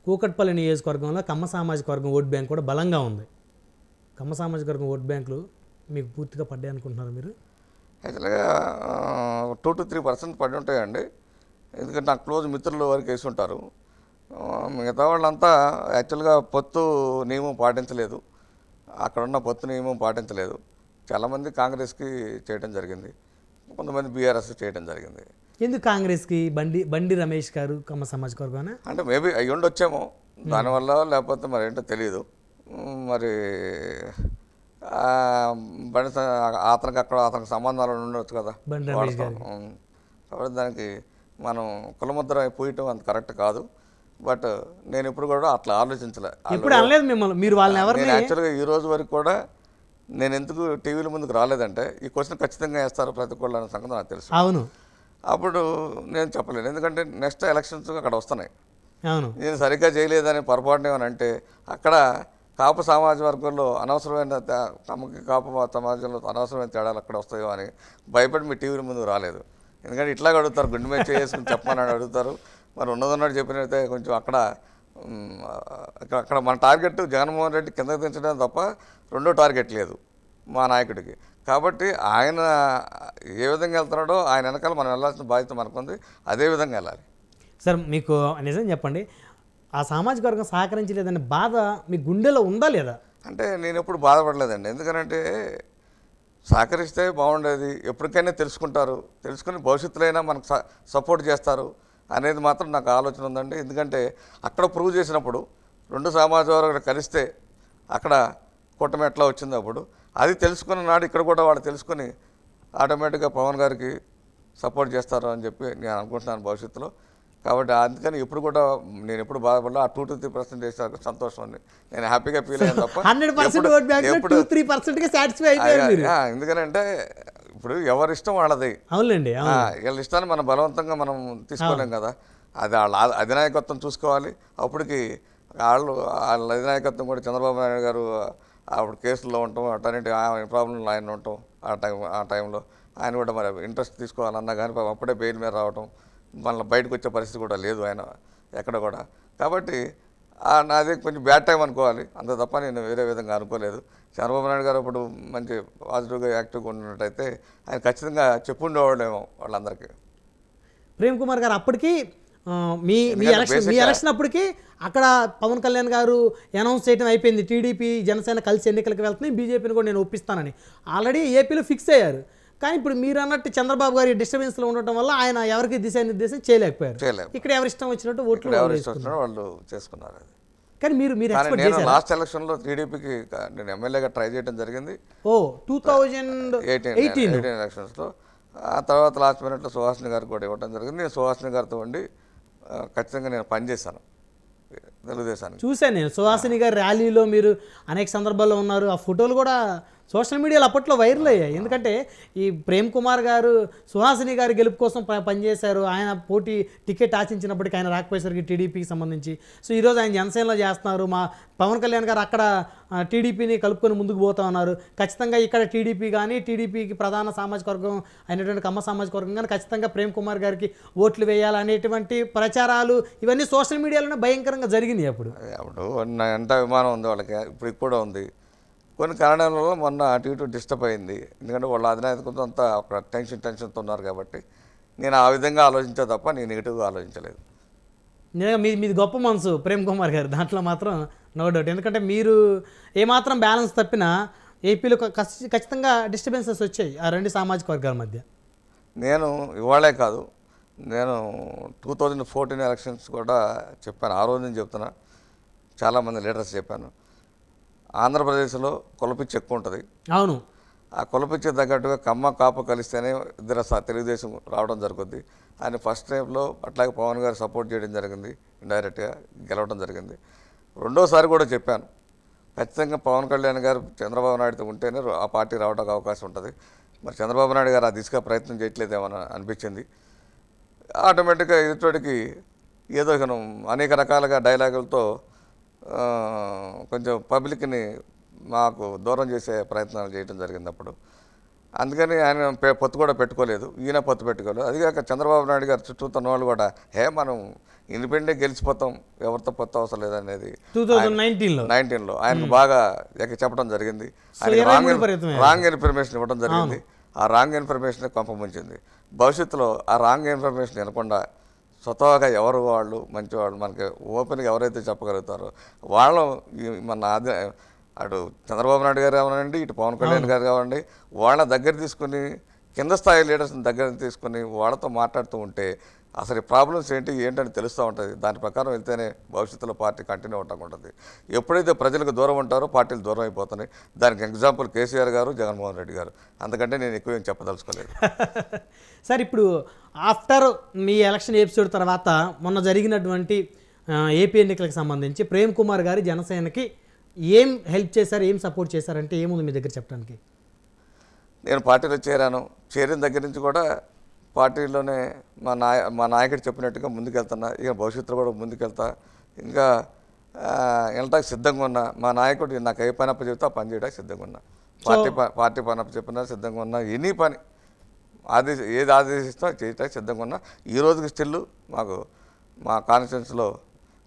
A: కూకట్పల్లి నియోజకవర్గంలో కమ్మ సామాజిక వర్గం ఓట్ బ్యాంక్ కూడా బలంగా ఉంది. కమ్మ సామాజిక వర్గం ఓట్ బ్యాంకులు మీకు పూర్తిగా పడ్డాయి అనుకుంటున్నారు మీరు?
B: యాక్చువల్గా 2 to 3% పడి ఉంటాయండి. ఎందుకంటే నాకు క్లోజ్ మిత్రులు వరకు వేసి ఉంటారు. మిగతా వాళ్ళంతా యాక్చువల్గా పొత్తు నియమం పాటించలేదు. అక్కడున్న పొత్తు నియమం పాటించలేదు. చాలామంది కాంగ్రెస్కి చేయడం జరిగింది, కొంతమంది బీఆర్ఎస్ చేయడం జరిగింది.
A: ఎందుకు కాంగ్రెస్కి? బండి రమేష్ గారు కమ్మ సామాజిక వర్గం
B: అంటే మేబీ అయ్యి ఉండొచ్చేమో దానివల్ల, లేకపోతే మరి ఏంటో తెలియదు. మరి అతనికి సంబంధాలు ఉండొచ్చు కదా. కాబట్టి దానికి మనం కులముద్ర పోయటం అంత కరెక్ట్ కాదు. బట్ నేను ఇప్పుడు కూడా అట్లా ఆలోచించలేదు.
A: నేను
B: యాక్చువల్గా ఈ రోజు వరకు కూడా నేను ఎందుకు టీవీల ముందుకు రాలేదంటే ఈ క్వశ్చన్ ఖచ్చితంగా వేస్తారు ప్రతి ఒక్కళ్ళు అనే సంగతి నాకు తెలుసు.
A: అవును,
B: అప్పుడు నేను చెప్పలేను. ఎందుకంటే నెక్స్ట్ ఎలక్షన్స్ అక్కడ వస్తున్నాయి.
A: అవును,
B: నేను సరిగ్గా చేయలేదని పొరపాటున ఏమనంటే అక్కడ కాపు సమాజ వర్గంలో అనవసరమైన తమకి కాపు సమాజంలో అనవసరమైన తేడాలు అక్కడ వస్తాయో అని భయపడి మీ టీవీల ముందుకు రాలేదు. ఎందుకంటే ఇట్లాగ అడుగుతారు, గుండె మీద చేసుకుని చెప్పమని అడుగుతారు. మరి ఉన్నదన్నట్టు చెప్పినట్టే కొంచెం అక్కడ మన టార్గెట్ జగన్మోహన్ రెడ్డి కిందకి దించడం తప్ప రెండో టార్గెట్ లేదు మా నాయకుడికి. కాబట్టి ఆయన ఏ విధంగా వెళ్తున్నాడో ఆయన వెనకాల మనం వెళ్ళాల్సిన బాధ్యత మనకుంది, అదే విధంగా వెళ్ళాలి.
A: సార్ మీకు నిజం చెప్పండి, ఆ సామాజిక వర్గం సహకరించలేదనే బాధ మీ గుండెలో ఉందా లేదా?
B: అంటే నేను ఎప్పుడు బాధపడలేదండి. ఎందుకంటే సహకరిస్తే బాగుండేది, ఎప్పటికైనా తెలుసుకుని భవిష్యత్తులో అయినా మనకు సపోర్ట్ చేస్తారు అనేది మాత్రం నాకు ఆలోచన ఉందండి. ఎందుకంటే అక్కడ ప్రూవ్ చేసినప్పుడు రెండు సమాజ వర్గాలు కలిస్తే అక్కడ కూటమి ఎట్లా వచ్చింది, అప్పుడు అది తెలుసుకున్న నాడు ఇక్కడ కూడా వాళ్ళు తెలుసుకుని ఆటోమేటిక్గా పవన్ గారికి సపోర్ట్ చేస్తారు అని చెప్పి నేను అనుకుంటున్నాను భవిష్యత్తులో. కాబట్టి అందుకని ఇప్పుడు కూడా నేను ఎప్పుడు బాధపడలా. ఆ 2 to 3% వేసారు, సంతోషం అండి, నేను హ్యాపీగా ఫీల్ అయ్యాను తప్ప. ఎందుకంటే ఇప్పుడు ఎవరి ఇష్టం వాళ్ళది.
A: అవునండి,
B: వీళ్ళ ఇష్టాన్ని మనం బలవంతంగా మనం తీసుకోలేం కదా. అది వాళ్ళ అధినాయకత్వం చూసుకోవాలి. అప్పటికి వాళ్ళ అధినాయకత్వం కూడా చంద్రబాబు నాయుడు గారు అప్పుడు కేసుల్లో ఉండటం, అటన్నిటి ప్రాబ్లంలో ఆయన ఉండటం, ఆ టైంలో ఆయన కూడా మరి ఇంట్రెస్ట్ తీసుకోవాలన్నా కానీ అప్పుడే బెయిల్ మీద రావటం, మళ్ళీ బయటకు వచ్చే పరిస్థితి కూడా లేదు ఆయన ఎక్కడ కూడా. కాబట్టి నాది కొంచెం బ్యాడ్ టైం అనుకోవాలి, అంత తప్ప నేను వేరే విధంగా అనుకోలేదు. చంద్రబాబు నాయుడు గారు అప్పుడు మంచి పాజిటివ్గా యాక్టివ్గా ఉన్నట్టయితే ఆయన ఖచ్చితంగా చెప్పుండేవాళ్ళేమో వాళ్ళందరికీ.
A: ప్రేమ్ కుమార్ గారు అప్పటికి మీ ఎలక్షన్ అప్పటికి అక్కడ పవన్ కళ్యాణ్ గారు అనౌన్స్ చేయడం అయిపోయింది, టీడీపీ జనసేన కలిసి ఎన్నికలకు వెళ్తున్నాయి, బీజేపీని కూడా నేను ఒప్పిస్తానని ఆల్రెడీ ఏపీలో ఫిక్స్ అయ్యారు. కానీ ఇప్పుడు మీరు అన్నట్టు చంద్రబాబు గారి డిస్టర్బెన్స్లో ఉండటం వల్ల ఆయన ఎవరికి దిశానిర్దేశం చేయలేకపోయారు. ఇక్కడ ఎవరి ఇష్టం వచ్చినట్టు ఓట్లు
B: వాళ్ళు చేసుకున్నారు.
A: కానీ మీరు
B: నేను లాస్ట్ ఎలక్షన్లో టీడీపీకి నేను ఎమ్మెల్యేగా ట్రై చేయడం జరిగింది.
A: 2018
B: ఎలక్షన్స్లో. ఆ తర్వాత లాస్ట్ మినిట్లో సుహాసిని గారికి కూడా ఇవ్వడం జరిగింది. నేను సుహాసిని గారితో ఉండి ఖచ్చితంగా నేను పనిచేశాను తెలుగుదేశానికి.
A: చూశాను నేను సుహాసిని గారి ర్యాలీలో మీరు అనేక సందర్భాల్లో ఉన్నారు. ఆ ఫోటోలు కూడా సోషల్ మీడియాలో అప్పట్లో వైరల్ అయ్యాయి. ఎందుకంటే ఈ ప్రేమ్ కుమార్ గారు సుహాసిని గారి గెలుపు కోసం పనిచేశారు. ఆయన పోటీ టికెట్ ఆశించినప్పటికీ ఆయన రాకపోయేసరికి టీడీపీకి సంబంధించి. సో ఈరోజు ఆయన జనసేనలో చేస్తున్నారు. మా పవన్ కళ్యాణ్ గారు అక్కడ టీడీపీని కలుపుకొని ముందుకు పోతా ఉన్నారు. ఖచ్చితంగా ఇక్కడ టీడీపీ కానీ టీడీపీకి ప్రధాన సామాజిక వర్గం అయినటువంటి కమ్మ సామాజిక వర్గం కానీ ఖచ్చితంగా ప్రేమ్ కుమార్ గారికి ఓట్లు వేయాలనేటువంటి ప్రచారాలు ఇవన్నీ సోషల్ మీడియాలోనే భయంకరంగా జరిగినాయి. అప్పుడు
B: ఎంత అభిమానం ఉంది వాళ్ళకి, ఇప్పుడు కూడా ఉంది. కొన్ని కారణాల వల్ల మొన్న అటు ఇటు డిస్టర్బ్ అయింది. ఎందుకంటే వాళ్ళ అధినాయకులతో అంతా ఒక టెన్షన్తో ఉన్నారు. కాబట్టి నేను ఆ విధంగా ఆలోచించా తప్ప నేను నెగిటివ్గా ఆలోచించలేదు.
A: నిజంగా మీది గొప్ప మనసు ప్రేమ్ కుమార్ గారు, దాంట్లో మాత్రం నో డౌట్. ఎందుకంటే మీరు ఏమాత్రం బ్యాలెన్స్ తప్పినా ఏపీలో ఖచ్చితంగా డిస్టర్బెన్సెస్ వచ్చాయి ఆ రెండు సామాజిక వర్గాల మధ్య.
B: నేను ఇవాళే కాదు, నేను 2014 ఎలక్షన్స్ కూడా చెప్పాను. ఆ రోజు నేను చెప్తున్నా, చాలామంది లీడర్స్ చెప్పాను. ఆంధ్రప్రదేశ్లో కులపిచ్చి ఎక్కువ ఉంటుంది.
A: అవును,
B: ఆ కులపిచ్చే తగ్గట్టుగా కమ్మ కాపు కలిస్తేనే ఇద్దరు తెలుగుదేశం రావడం జరుగుద్ది. ఆయన ఫస్ట్ టైంలో అట్లాగే పవన్ గారు సపోర్ట్ చేయడం జరిగింది, ఇండైరెక్ట్గా గెలవడం జరిగింది. రెండోసారి కూడా చెప్పాను, ఖచ్చితంగా పవన్ కళ్యాణ్ గారు చంద్రబాబు నాయుడుతో ఉంటేనే ఆ పార్టీ రావడానికి అవకాశం ఉంటుంది. మరి చంద్రబాబు నాయుడు గారు ఆ దిశగా ప్రయత్నం చేయట్లేదేమని అనిపించింది. ఆటోమేటిక్గా ఎదుటికి ఏదో అనేక రకాలుగా డైలాగులతో కొంచెం పబ్లిక్ని మాకు దూరం చేసే ప్రయత్నాలు చేయడం జరిగింది అప్పుడు. అందుకని ఆయన పొత్తు కూడా పెట్టుకోలేదు, ఈయన పొత్తు పెట్టుకోలేదు. అదిగాక చంద్రబాబు నాయుడు గారు చుట్టూ ఉన్న వాళ్ళు కూడా మనం ఇండిపెండెంట్ గెలిచిపోతాం, ఎవరితో పొత్తు అవసరం లేదనేది 2019లో ఆయనకు బాగా చెప్పడం జరిగింది. ఆయన రాంగ్ ఇన్ఫర్మేషన్ ఇవ్వడం జరిగింది. ఆ రాంగ్ ఇన్ఫర్మేషన్ కొంపముంచింది. భవిష్యత్తులో ఆ రాంగ్ ఇన్ఫర్మేషన్ వినకుండా స్వతహాగా ఎవరు వాళ్ళు మంచివాళ్ళు మనకి ఓపెన్గా ఎవరైతే చెప్పగలుగుతారో వాళ్ళు మన అటు చంద్రబాబు నాయుడు గారు కావాలండి, ఇటు పవన్ కళ్యాణ్ గారు కావండి, వాళ్ళ దగ్గర తీసుకుని కింద స్థాయి లీడర్స్ని దగ్గర తీసుకుని వాళ్ళతో మాట్లాడుతూ ఉంటే అసలు ఈ ప్రాబ్లమ్స్ ఏంటని తెలుస్తూ ఉంటుంది. దాని ప్రకారం వెళ్తేనే భవిష్యత్తులో పార్టీ కంటిన్యూ అవటం ఉంటుంది. ఎప్పుడైతే ప్రజలకు దూరం ఉంటారో పార్టీలు దూరం అయిపోతున్నాయి. దానికి ఎగ్జాంపుల్ కేసీఆర్ గారు, జగన్మోహన్ రెడ్డి గారు. అందుకంటే నేను ఎక్కువ ఏం చెప్పదలుచుకోలేదు.
A: సార్, ఇప్పుడు ఆఫ్టర్ మీ ఎలక్షన్ ఎపిసోడ్ తర్వాత మొన్న జరిగినటువంటి ఏపీ ఎన్నికలకు సంబంధించి ప్రేమ్ కుమార్ గారు జనసేనకి ఏం హెల్ప్ చేశారు, ఏం సపోర్ట్ చేశారంటే ఏముంది మీ దగ్గర చెప్పడానికి?
B: నేను పార్టీలో చేరిన దగ్గర నుంచి కూడా పార్టీలోనే మా నాయకుడు చెప్పినట్టుగా ముందుకెళ్తున్నా. ఇక భవిష్యత్తులో కూడా ముందుకెళ్తా. ఇంకా వెళ్ళటానికి సిద్ధంగా ఉన్నా. మా నాయకుడు నాకు ఏ పని అప్ప చెప్తే ఆ పని చేయడానికి సిద్ధంగా ఉన్నా. పార్టీ పని అప్ప చెప్పినా సిద్ధంగా ఉన్నా. ఎనీ పని ఏది ఆదేశిస్తో చేయడానికి సిద్ధంగా ఉన్నా. ఈ రోజుకి స్టిల్ మాకు మా కాన్స్టిట్యున్సీలో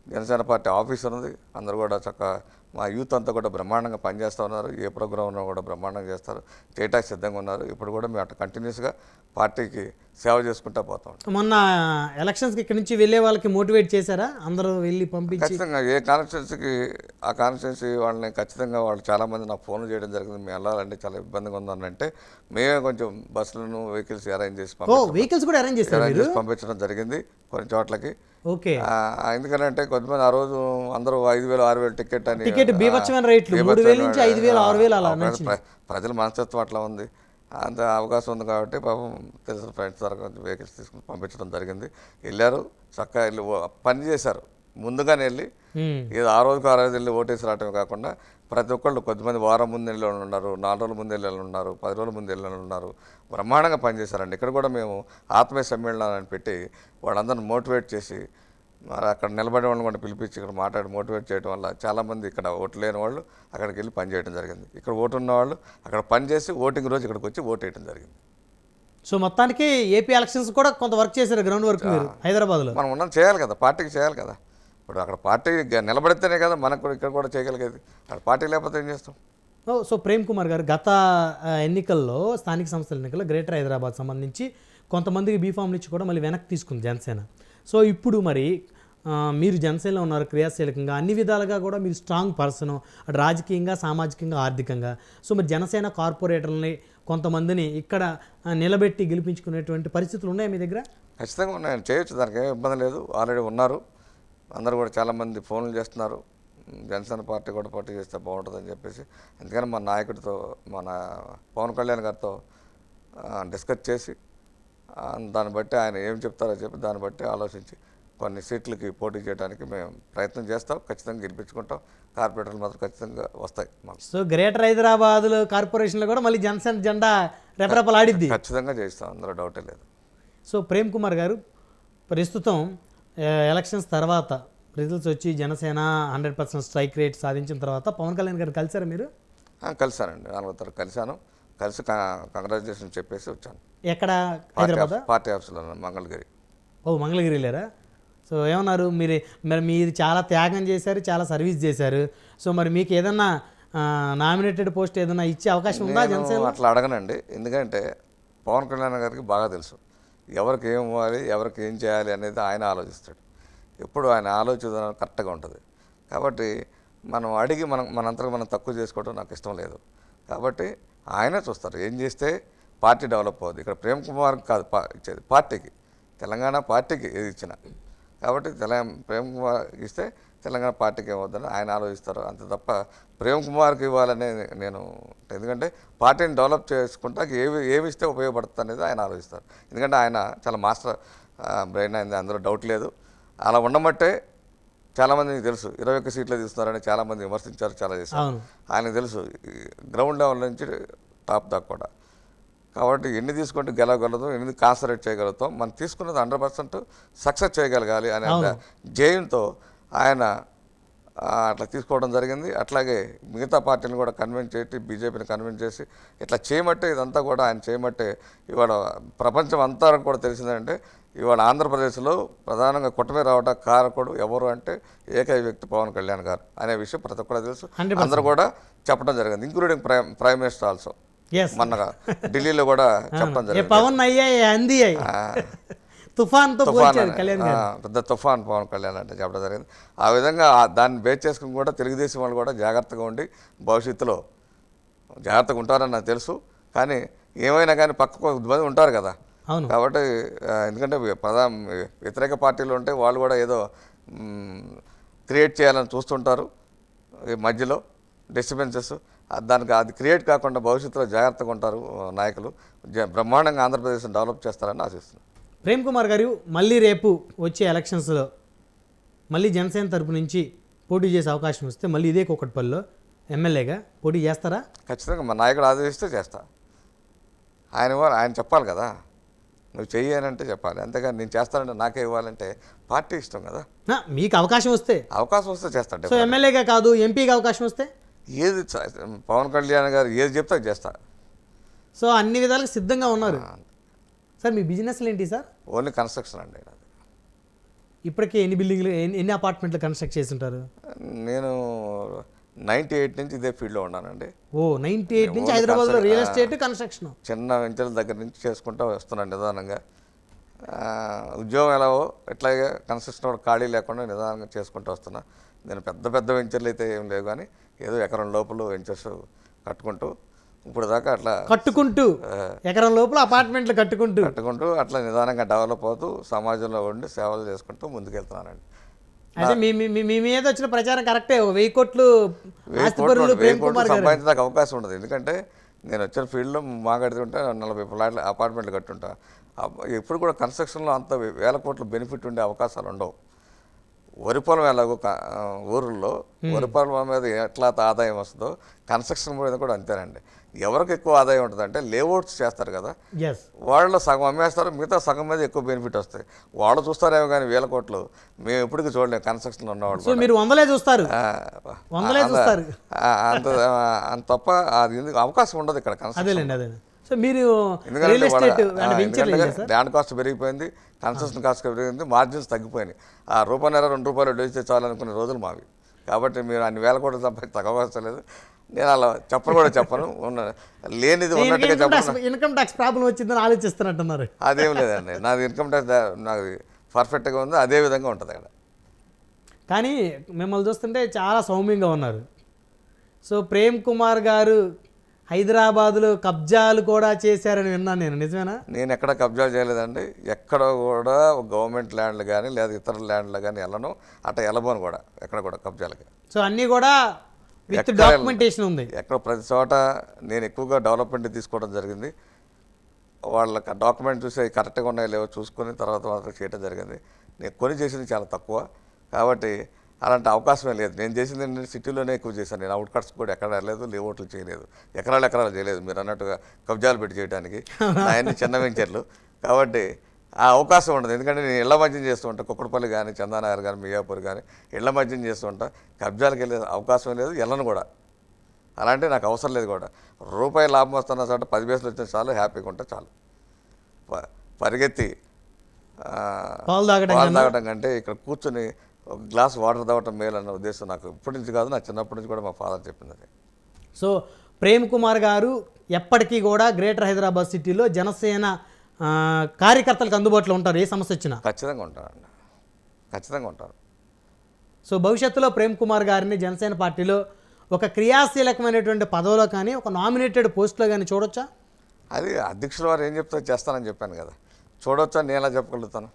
B: జనసేన పార్టీ ఆఫీస్ ఉంది. అందరూ కూడా చక్కగా మా యూత్ అంతా కూడా బ్రహ్మాండంగా పనిచేస్తూ ఉన్నారు. ఏ ప్రోగ్రామ్ ఉన్నా కూడా బ్రహ్మాండంగా చేస్తారు, చేయటానికి సిద్ధంగా ఉన్నారు. ఇప్పుడు కూడా మేము అట్లా కంటిన్యూస్గా పార్టీకి సేవ చేసుకుంటూ పోతాం.
A: మొన్న ఎలక్షన్స్కి ఇక్కడ నుంచి వెళ్ళే వాళ్ళకి మోటివేట్ చేశారా? అందరూ వెళ్ళి పంపించి
B: ఖచ్చితంగా ఏ కాన్స్టిట్యున్సీకి ఆ కాన్స్టిట్యున్సీ వాళ్ళని ఖచ్చితంగా వాళ్ళు చాలామంది నాకు ఫోన్లు చేయడం జరిగింది. మేము వెళ్ళాలంటే చాలా ఇబ్బందిగా ఉందనంటే మేమే కొంచెం బస్సులను వెహికల్స్ అరేంజ్ చేసి పంపించడం జరిగింది కొన్ని చోట్లకి.
A: ఓకే,
B: ఎందుకంటే కొంతమంది ఆ రోజు అందరూ 5,000 6,000 టికెట్ అని ప్రజల మనస్తత్వం అట్లా ఉంది. అంత అవకాశం ఉంది కాబట్టి పాపం తెలిసిన ఫ్రెండ్స్ ద్వారా కొంచెం వెహికల్స్ తీసుకుని పంపించడం జరిగింది. వెళ్ళారు, చక్కగా వెళ్ళి పని చేశారు. ముందుగానే వెళ్ళి ఏదో ఆ రోజుకి ఆ రోజు వెళ్ళి ఓటేసి రావటమే కాకుండా ప్రతి ఒక్కళ్ళు కొద్దిమంది వారం ముందు వెళ్ళి ఉన్నారు, 4 రోజుల ముందు వెళ్ళి ఉన్నారు, 10 రోజుల ముందు వెళ్ళి ఉన్నారు. బ్రహ్మాండంగా పనిచేశారండి. ఇక్కడ కూడా మేము ఆత్మీయ సమ్మేళనాన్ని పెట్టి వాళ్ళందరిని మోటివేట్ చేసి మరి అక్కడ నిలబడే వాళ్ళని కూడా పిలిపించి ఇక్కడ మాట్లాడి మోటివేట్ చేయడం వల్ల చాలామంది ఇక్కడ ఓటు లేని వాళ్ళు అక్కడికి వెళ్ళి పని చేయడం జరిగింది. ఇక్కడ ఓటు ఉన్న వాళ్ళు అక్కడ పని చేసి ఓటింగ్ రోజు ఇక్కడికి వచ్చి ఓటు వేయడం జరిగింది.
A: సో మొత్తానికి ఏపీ ఎలక్షన్స్ కూడా కొంత వర్క్ చేశారు, గ్రౌండ్ వర్క్ మీరు హైదరాబాద్లో.
B: మనం ఉన్నది చేయాలి కదా, పార్టీకి చేయాలి కదా. ఇప్పుడు అక్కడ పార్టీ నిలబడితేనే కదా మనకు కూడా ఇక్కడ కూడా చేయగలిగేది. అక్కడ పార్టీ లేకపోతే ఏం చేస్తాం?
A: సో ప్రేమ్ కుమార్ గారు, గత ఎన్నికల్లో స్థానిక సంస్థల ఎన్నికల్లో గ్రేటర్ హైదరాబాద్ సంబంధించి కొంతమందికి బీఫామ్లు ఇచ్చి కూడా మళ్ళీ వెనక్కి తీసుకుంది జనసేన. సో ఇప్పుడు మరి మీరు జనసేనలో ఉన్నారు, క్రియాశీలకంగా అన్ని విధాలుగా కూడా మీరు స్ట్రాంగ్ పర్సన్, అటు రాజకీయంగా, సామాజికంగా, ఆర్థికంగా. సో మరి జనసేన కార్పొరేటర్లని కొంతమందిని ఇక్కడ నిలబెట్టి గెలిపించుకునేటువంటి పరిస్థితులు ఉన్నాయి మీ దగ్గర?
B: ఖచ్చితంగా ఉన్నాయి, చేయొచ్చు, దానికి ఏం ఇబ్బంది లేదు. ఆల్రెడీ ఉన్నారు, అందరూ కూడా చాలామంది ఫోన్లు చేస్తున్నారు. జనసేన పార్టీ కూడా పోటీ చేస్తే బాగుంటుందని చెప్పేసి. అందుకని మన నాయకుడితో, మన పవన్ కళ్యాణ్ గారితో డిస్కస్ చేసి దాన్ని బట్టి ఆయన ఏం చెప్తారో చెప్పి దాన్ని బట్టి ఆలోచించి కొన్ని సీట్లకి పోటీ చేయడానికి మేము ప్రయత్నం చేస్తాం. ఖచ్చితంగా గెలిపించుకుంటాం. కార్పొరేటర్లు మాత్రం ఖచ్చితంగా వస్తాయి మాకు.
A: సో గ్రేటర్ హైదరాబాద్లో కార్పొరేషన్లో కూడా మళ్ళీ జనసేన జెండా రెపరెపలాడిద్ది.
B: ఖచ్చితంగా చేస్తాం, అందులో డౌటే లేదు.
A: సో ప్రేమ్ కుమార్ గారు, ప్రస్తుతం ఎలక్షన్స్ తర్వాత రిజల్ట్స్ వచ్చి జనసేన 100% స్ట్రైక్ రేట్ సాధించిన తర్వాత పవన్ కళ్యాణ్ గారు కలిసారా మీరు?
B: కలిసానండి, 4వ తారీఖు కలిసాను. కలిసి కంగ్రాచులేషన్ చెప్పేసి వచ్చాను.
A: ఎక్కడ? హైదరాబాద్
B: పార్టీ ఆఫీస్లో, మంగళగిరి.
A: ఓ, మంగళగిరి వెళ్ళారా? సో ఏమన్నారు? మీరు చాలా త్యాగం చేశారు, చాలా సర్వీస్ చేశారు. సో మరి మీకు ఏదన్నా నామినేటెడ్ పోస్ట్ ఏదన్నా ఇచ్చే అవకాశం ఉందా జనసేన?
B: అట్లా అడగనండి, ఎందుకంటే పవన్ కళ్యాణ్ గారికి బాగా తెలుసు ఎవరికి ఏం ఇవ్వాలి, ఎవరికి ఏం చేయాలి అనేది ఆయన ఆలోచిస్తాడు. ఎప్పుడు ఆయన ఆలోచన కరెక్ట్గా ఉంటుంది. కాబట్టి మనం అడిగి మనంతకు మనం తక్కువ చేసుకోవడం నాకు ఇష్టం లేదు. కాబట్టి ఆయనే చూస్తారు ఏం చేస్తే పార్టీ డెవలప్ అవుతుంది. ఇక్కడ ప్రేమ్ కుమార్ కాదు ఇచ్చేది, పార్టీకి, తెలంగాణ పార్టీకి ఏది ఇచ్చినా. కాబట్టి ప్రేమ్ కుమార్ ఇస్తే తెలంగాణ పార్టీకి ఏమవుతుందని ఆయన ఆలోచిస్తారు అంతే తప్ప ప్రేమ్ కుమార్కి ఇవ్వాలని నేను, ఎందుకంటే పార్టీని డెవలప్ చేసుకుంటా ఏమి ఇస్తే ఉపయోగపడుతుంది అనేది ఆయన ఆలోచిస్తారు. ఎందుకంటే ఆయన చాలా మాస్టర్ బ్రెయిన్ అయింది, అందులో డౌట్ లేదు. అలా ఉండమంటే చాలామందికి తెలుసు 21 సీట్లు తీస్తున్నారని చాలామంది విమర్శించారు, చాలా చేశారు. ఆయనకు తెలుసు గ్రౌండ్ లెవెల్ నుంచి టాప్ దాకా కూడా. కాబట్టి ఎన్ని తీసుకుంటే గెలవగలదు, ఎన్ని కాన్సన్ట్రేట్ చేయగలుగుతాం, మనం తీసుకున్నది 100% సక్సెస్ చేయగలగాలి అనే జయంతో ఆయన అట్లా తీసుకోవడం జరిగింది. అట్లాగే మిగతా పార్టీని కూడా కన్విన్స్ చేసి బీజేపీని కన్విన్స్ చేసి ఇట్లా చేయమట్టే ఇదంతా కూడా ఆయన చేయమట్టే ఇవాళ ప్రపంచం అంతా కూడా తెలిసిందంటే ఇవాళ ఆంధ్రప్రదేశ్లో ప్రధానంగా కుటుంబే రావడానికి కారకుడు ఎవరు అంటే ఏకైక వ్యక్తి పవన్ కళ్యాణ్ గారు అనే విషయం ప్రతి ఒక్కరు తెలుసు, అందరూ కూడా చెప్పడం జరిగింది, ఇంక్లూడింగ్ ప్రైమ్ మినిస్టర్ ఆల్సో. మొన్నగా ఢిల్లీలో కూడా చెప్పడం జరిగింది,
A: పవన్
B: పెద్ద తుఫాన్ పవన్ కళ్యాణ్ అంటే చెప్పడం జరిగింది. ఆ విధంగా దాన్ని బేస్ చేసుకుని కూడా తెలుగుదేశం వాళ్ళు కూడా జాగ్రత్తగా ఉండి భవిష్యత్తులో జాగ్రత్తగా ఉంటారని నాకు తెలుసు. కానీ ఏమైనా కానీ పక్కకు కొద్దిమంది ఉంటారు కదా, కాబట్టి ఎందుకంటే వ్యతిరేక పార్టీలు ఉంటే వాళ్ళు కూడా ఏదో క్రియేట్ చేయాలని చూస్తుంటారు ఈ మధ్యలో డిస్టర్బెన్సెస్. దానికి అది క్రియేట్ కాకుండా భవిష్యత్తులో జాగ్రత్తగా ఉంటారు నాయకులు, బ్రహ్మాండంగా ఆంధ్రప్రదేశ్ని డెవలప్ చేస్తారని ఆశిస్తున్నాను.
A: ప్రేమ్ కుమార్ గారు మళ్ళీ రేపు వచ్చే ఎలక్షన్స్లో మళ్ళీ జనసేన తరపు నుంచి పోటీ చేసే అవకాశం వస్తే మళ్ళీ ఇదే కూకట్పల్లిలో ఎమ్మెల్యేగా పోటీ చేస్తారా?
B: ఖచ్చితంగా మా నాయకుడు ఆదేశిస్తే చేస్తా. ఆయన చెప్పాలి కదా, నువ్వు చెయ్యనంటే చెప్పాలి, అంతేగాని నేను చేస్తానంటే నాకే ఇవ్వాలంటే పార్టీ ఇష్టం కదా.
A: మీకు అవకాశం వస్తే
B: చేస్తాడు.
A: సో ఎమ్మెల్యేగా కాదు ఎంపీగా అవకాశం వస్తే
B: ఏది పవన్ కళ్యాణ్ గారు ఏది చెప్తే చేస్తా.
A: సో అన్ని విధాలుగా సిద్ధంగా ఉన్నారు సార్. మీ బిజినెస్లు ఏంటి సార్?
B: ఓన్లీ కన్స్ట్రక్షన్ అండి.
A: ఇప్పటికే ఎన్ని బిల్డింగ్లు ఎన్ని అపార్ట్మెంట్లు కన్స్ట్రక్ట్ చేసి ఉంటారు?
B: నేను 98 నుంచి ఇదే ఫీల్డ్లో ఉన్నానండి.
A: 98 నుంచి హైదరాబాద్లో రియల్ ఎస్టేట్ కన్స్ట్రక్షన్
B: చిన్న వెంచర్ల దగ్గర నుంచి చేసుకుంటూ వస్తున్నాను నిదానంగా. ఉద్యోగం ఎలాగో ఎట్లాగే కన్స్ట్రక్షన్ కూడా ఖాళీ లేకుండా నిదానంగా చేసుకుంటూ వస్తున్నా. నేను పెద్ద వెంచర్లు అయితే ఏం లేవు, కానీ ఏదో ఎకరం లోపల వెంచర్స్ కట్టుకుంటూ ఇప్పుడు దాకా అట్లా
A: ఎకరం లోపల అపార్ట్మెంట్లు కట్టుకుంటూ
B: అట్లా నిదానంగా డెవలప్ అవుతూ సమాజంలో ఉండి సేవలు చేసుకుంటూ ముందుకెళ్తున్నానండి.
A: అయితే మీ మీద వచ్చిన ప్రచారం కరెక్టే. 1000 కోట్లు
B: సంపాదించడానికి అవకాశం ఉండదు. ఎందుకంటే నేను వచ్చిన ఫీల్డ్లో కడుతుంటా 40 ఫ్లాట్లు అపార్ట్మెంట్లు కట్టుంటా. ఎప్పుడు కూడా కన్స్ట్రక్షన్లో అంత 1000 కోట్లు బెనిఫిట్ ఉండే అవకాశాలు ఉండవు. వరి పొలం ఎలాగో ఊరుల్లో వరి పొలం మీద ఎట్లా ఆదాయం వస్తుందో కన్స్ట్రక్షన్ మీద కూడా అంతేనండి. ఎవరికి ఎక్కువ ఆదాయం ఉంటుంది అంటే లేఅవుట్స్ చేస్తారు కదా, వాళ్ళు సగం అమ్మేస్తారు, మిగతా సగం మీద ఎక్కువ బెనిఫిట్ వస్తాయి. వాళ్ళు చూస్తారేమో కానీ 1000 కోట్లు మేము ఎప్పటికీ చూడలేము కన్స్ట్రక్షన్లో ఉన్నవాళ్ళు.
A: మీరు వందలే చూస్తారు
B: అంత తప్ప అది అవకాశం ఉండదు ఇక్కడ కన్స్ట్రక్షన్.
A: సో మీరు
B: ల్యాండ్ కాస్ట్ పెరిగిపోయింది, కన్స్ట్రక్షన్ కాస్ట్ పెరిగింది, మార్జిన్స్ తగ్గిపోయినాయి. ₹1.5 ₹2 డొలిస్తే చాలనుకునే రోజులు మావి. కాబట్టి మీరు అన్ని 1000 కోట్లు సంపాదించే అవకాశం లేదు. నేను అలా చెప్పను, లేనిది ఉన్నట్టుగా చెప్పను.
A: ఇన్కమ్ ట్యాక్స్ ప్రాబ్లం వచ్చిందని ఆలోచిస్తున్నట్టున్నారు.
B: అదేం లేదండి, నాది ఇన్కమ్ ట్యాక్స్ నాకు పర్ఫెక్ట్గా ఉంది, అదే విధంగా ఉంటుంది అక్కడ.
A: కానీ మిమ్మల్ని చూస్తుంటే చాలా సౌమ్యంగా ఉన్నారు. సో ప్రేమ్ కుమార్ గారు హైదరాబాద్లో కబ్జాలు కూడా చేశారని విన్నాను నేను, నిజమేనా?
B: నేను ఎక్కడ కబ్జా చేయలేదండి. ఎక్కడ కూడా గవర్నమెంట్ ల్యాండ్లు కానీ లేదా ఇతర ల్యాండ్లు కానీ వెళ్ళను, అట్లా వెళ్ళబోను కూడా ఎక్కడ కూడా కబ్జాలకి.
A: సో అన్నీ కూడా విత్ డాక్యుమెంటేషన్ ఉంది.
B: ఎక్కడ ప్రతి చోట నేను ఎక్కువగా డెవలప్మెంట్ తీసుకోవడం జరిగింది. వాళ్ళకి డాక్యుమెంట్ చూసి అవి కరెక్ట్గా ఉన్నాయో లేవో చూసుకొని తర్వాత మాత్రం చేయడం జరిగింది. నేను కొని చేసింది చాలా తక్కువ, కాబట్టి అలాంటి అవకాశమే లేదు. నేను చేసింది నేను సిటీలోనే ఎక్కువ చేశాను. నేను అవుట్కట్స్ కూడా ఎక్కడ వెళ్ళలేదు, లేఅవుట్లు చేయలేదు, ఎకరాలు చేయలేదు. మీరు అన్నట్టుగా కబ్జాలు పెట్టి చేయడానికి అవన్నీ చిన్న వెంచర్లు. కాబట్టి ఆ అవకాశం ఉండదు. ఎందుకంటే నేను ఇళ్ల మధ్యం చేస్తూ ఉంటాను, కుక్కడపల్లి కానీ చందానగర్ కానీ మియాపూర్ కానీ ఇళ్ల మధ్యం చేస్తూ ఉంటాను. కబ్జాలకు వెళ్ళే అవకాశం లేదు, వెళ్ళను కూడా. అలాంటి నాకు అవసరం లేదు కూడా. రూపాయి లాభం వస్తున్న చోట 10 పైసలు వచ్చిన చాలు, హ్యాపీగా ఉంటే చాలు. పరిగెత్తి
A: పాలు
B: తాగడం కంటే ఇక్కడ కూర్చొని ఒక గ్లాస్ వాటర్ తాగటం మేలు అన్న ఉద్దేశం నాకు ఇప్పటి నుంచి కాదు, నా చిన్నప్పటి నుంచి కూడా మా ఫాదర్ చెప్పింది.
A: సో ప్రేమ్ కుమార్ గారు ఎప్పటికీ కూడా గ్రేటర్ హైదరాబాద్ సిటీలో జనసేన కార్యకర్తలకు అందుబాటులో ఉంటారు, ఏ సమస్య వచ్చినా
B: ఖచ్చితంగా ఉంటారండి, ఖచ్చితంగా ఉంటారు.
A: సో భవిష్యత్తులో ప్రేమ్ కుమార్ గారిని జనసేన పార్టీలో ఒక క్రియాశీలకమైనటువంటి పదవిలో కానీ ఒక నామినేటెడ్ పోస్ట్లో కానీ చూడొచ్చా?
B: అది అధ్యక్షుల వారు ఏం చెప్తారో చేస్తానని చెప్పాను కదా, చూడొచ్చా నేను ఎలా చెప్పగలుగుతాను?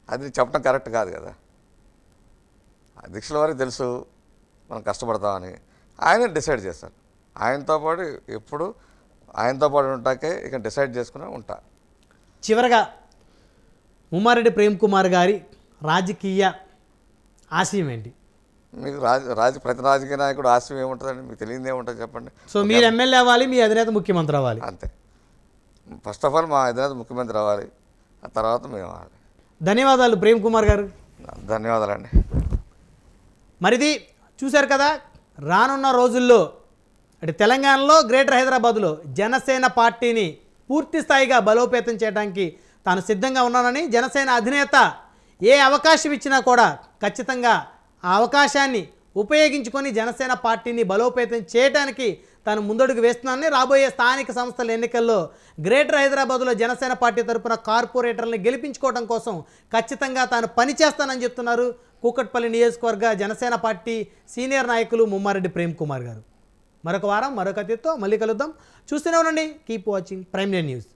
B: అది చెప్పడం కరెక్ట్ కాదు కదా. అధ్యక్షుల వారికి తెలుసు మనం కష్టపడతామని. ఆయన డిసైడ్ చేస్తారు. ఆయనతో పాటు ఎప్పుడు ఆయనతో పాటు ఉంటాకే ఇక డిసైడ్ చేసుకుని ఉంటా.
A: చివరగా ముమ్మారెడ్డి ప్రేమ్ కుమార్ గారి రాజకీయ ఆశయం ఏంటి?
B: మీకు ప్రతి రాజకీయ నాయకుడు ఆశయం ఏముంటుందండి? మీకు తెలియదు ఏముంటుంది చెప్పండి.
A: సో మీరు ఎమ్మెల్యే అవ్వాలి, మీ అధినేత ముఖ్యమంత్రి అవ్వాలి.
B: అంతే. ఫస్ట్ ఆఫ్ ఆల్ మా అధినేత ముఖ్యమంత్రి అవ్వాలి, ఆ తర్వాత మేము అవ్వాలి.
A: ధన్యవాదాలు ప్రేమ్ కుమార్ గారు.
B: ధన్యవాదాలండి.
A: మరిది చూశారు కదా, రానున్న రోజుల్లో అంటే తెలంగాణలో గ్రేటర్ హైదరాబాద్లో జనసేన పార్టీని పూర్తి స్థాయిగా బలోపేతం చేయడానికి తాను సిద్ధంగా ఉన్నానని, జనసేన అధినేత ఏ అవకాశం ఇచ్చినా కూడా ఖచ్చితంగా ఆ అవకాశాన్ని ఉపయోగించుకొని జనసేన పార్టీని బలోపేతం చేయడానికి తాను ముందడుగు వేస్తున్నానని, రాబోయే స్థానిక సంస్థల ఎన్నికల్లో గ్రేటర్ హైదరాబాద్లో జనసేన పార్టీ తరఫున కార్పొరేటర్లను గెలిపించుకోవడం కోసం ఖచ్చితంగా తాను పనిచేస్తానని చెప్తున్నారు కూకట్పల్లి నియోజకవర్గ జనసేన పార్టీ సీనియర్ నాయకులు ముమ్మారెడ్డి ప్రేమ్ కుమార్ గారు. మరొక వారం మరొక అతిథితో మళ్ళీ కలుద్దాం. చూస్తూనే ఉండండి. Keep watching prime news.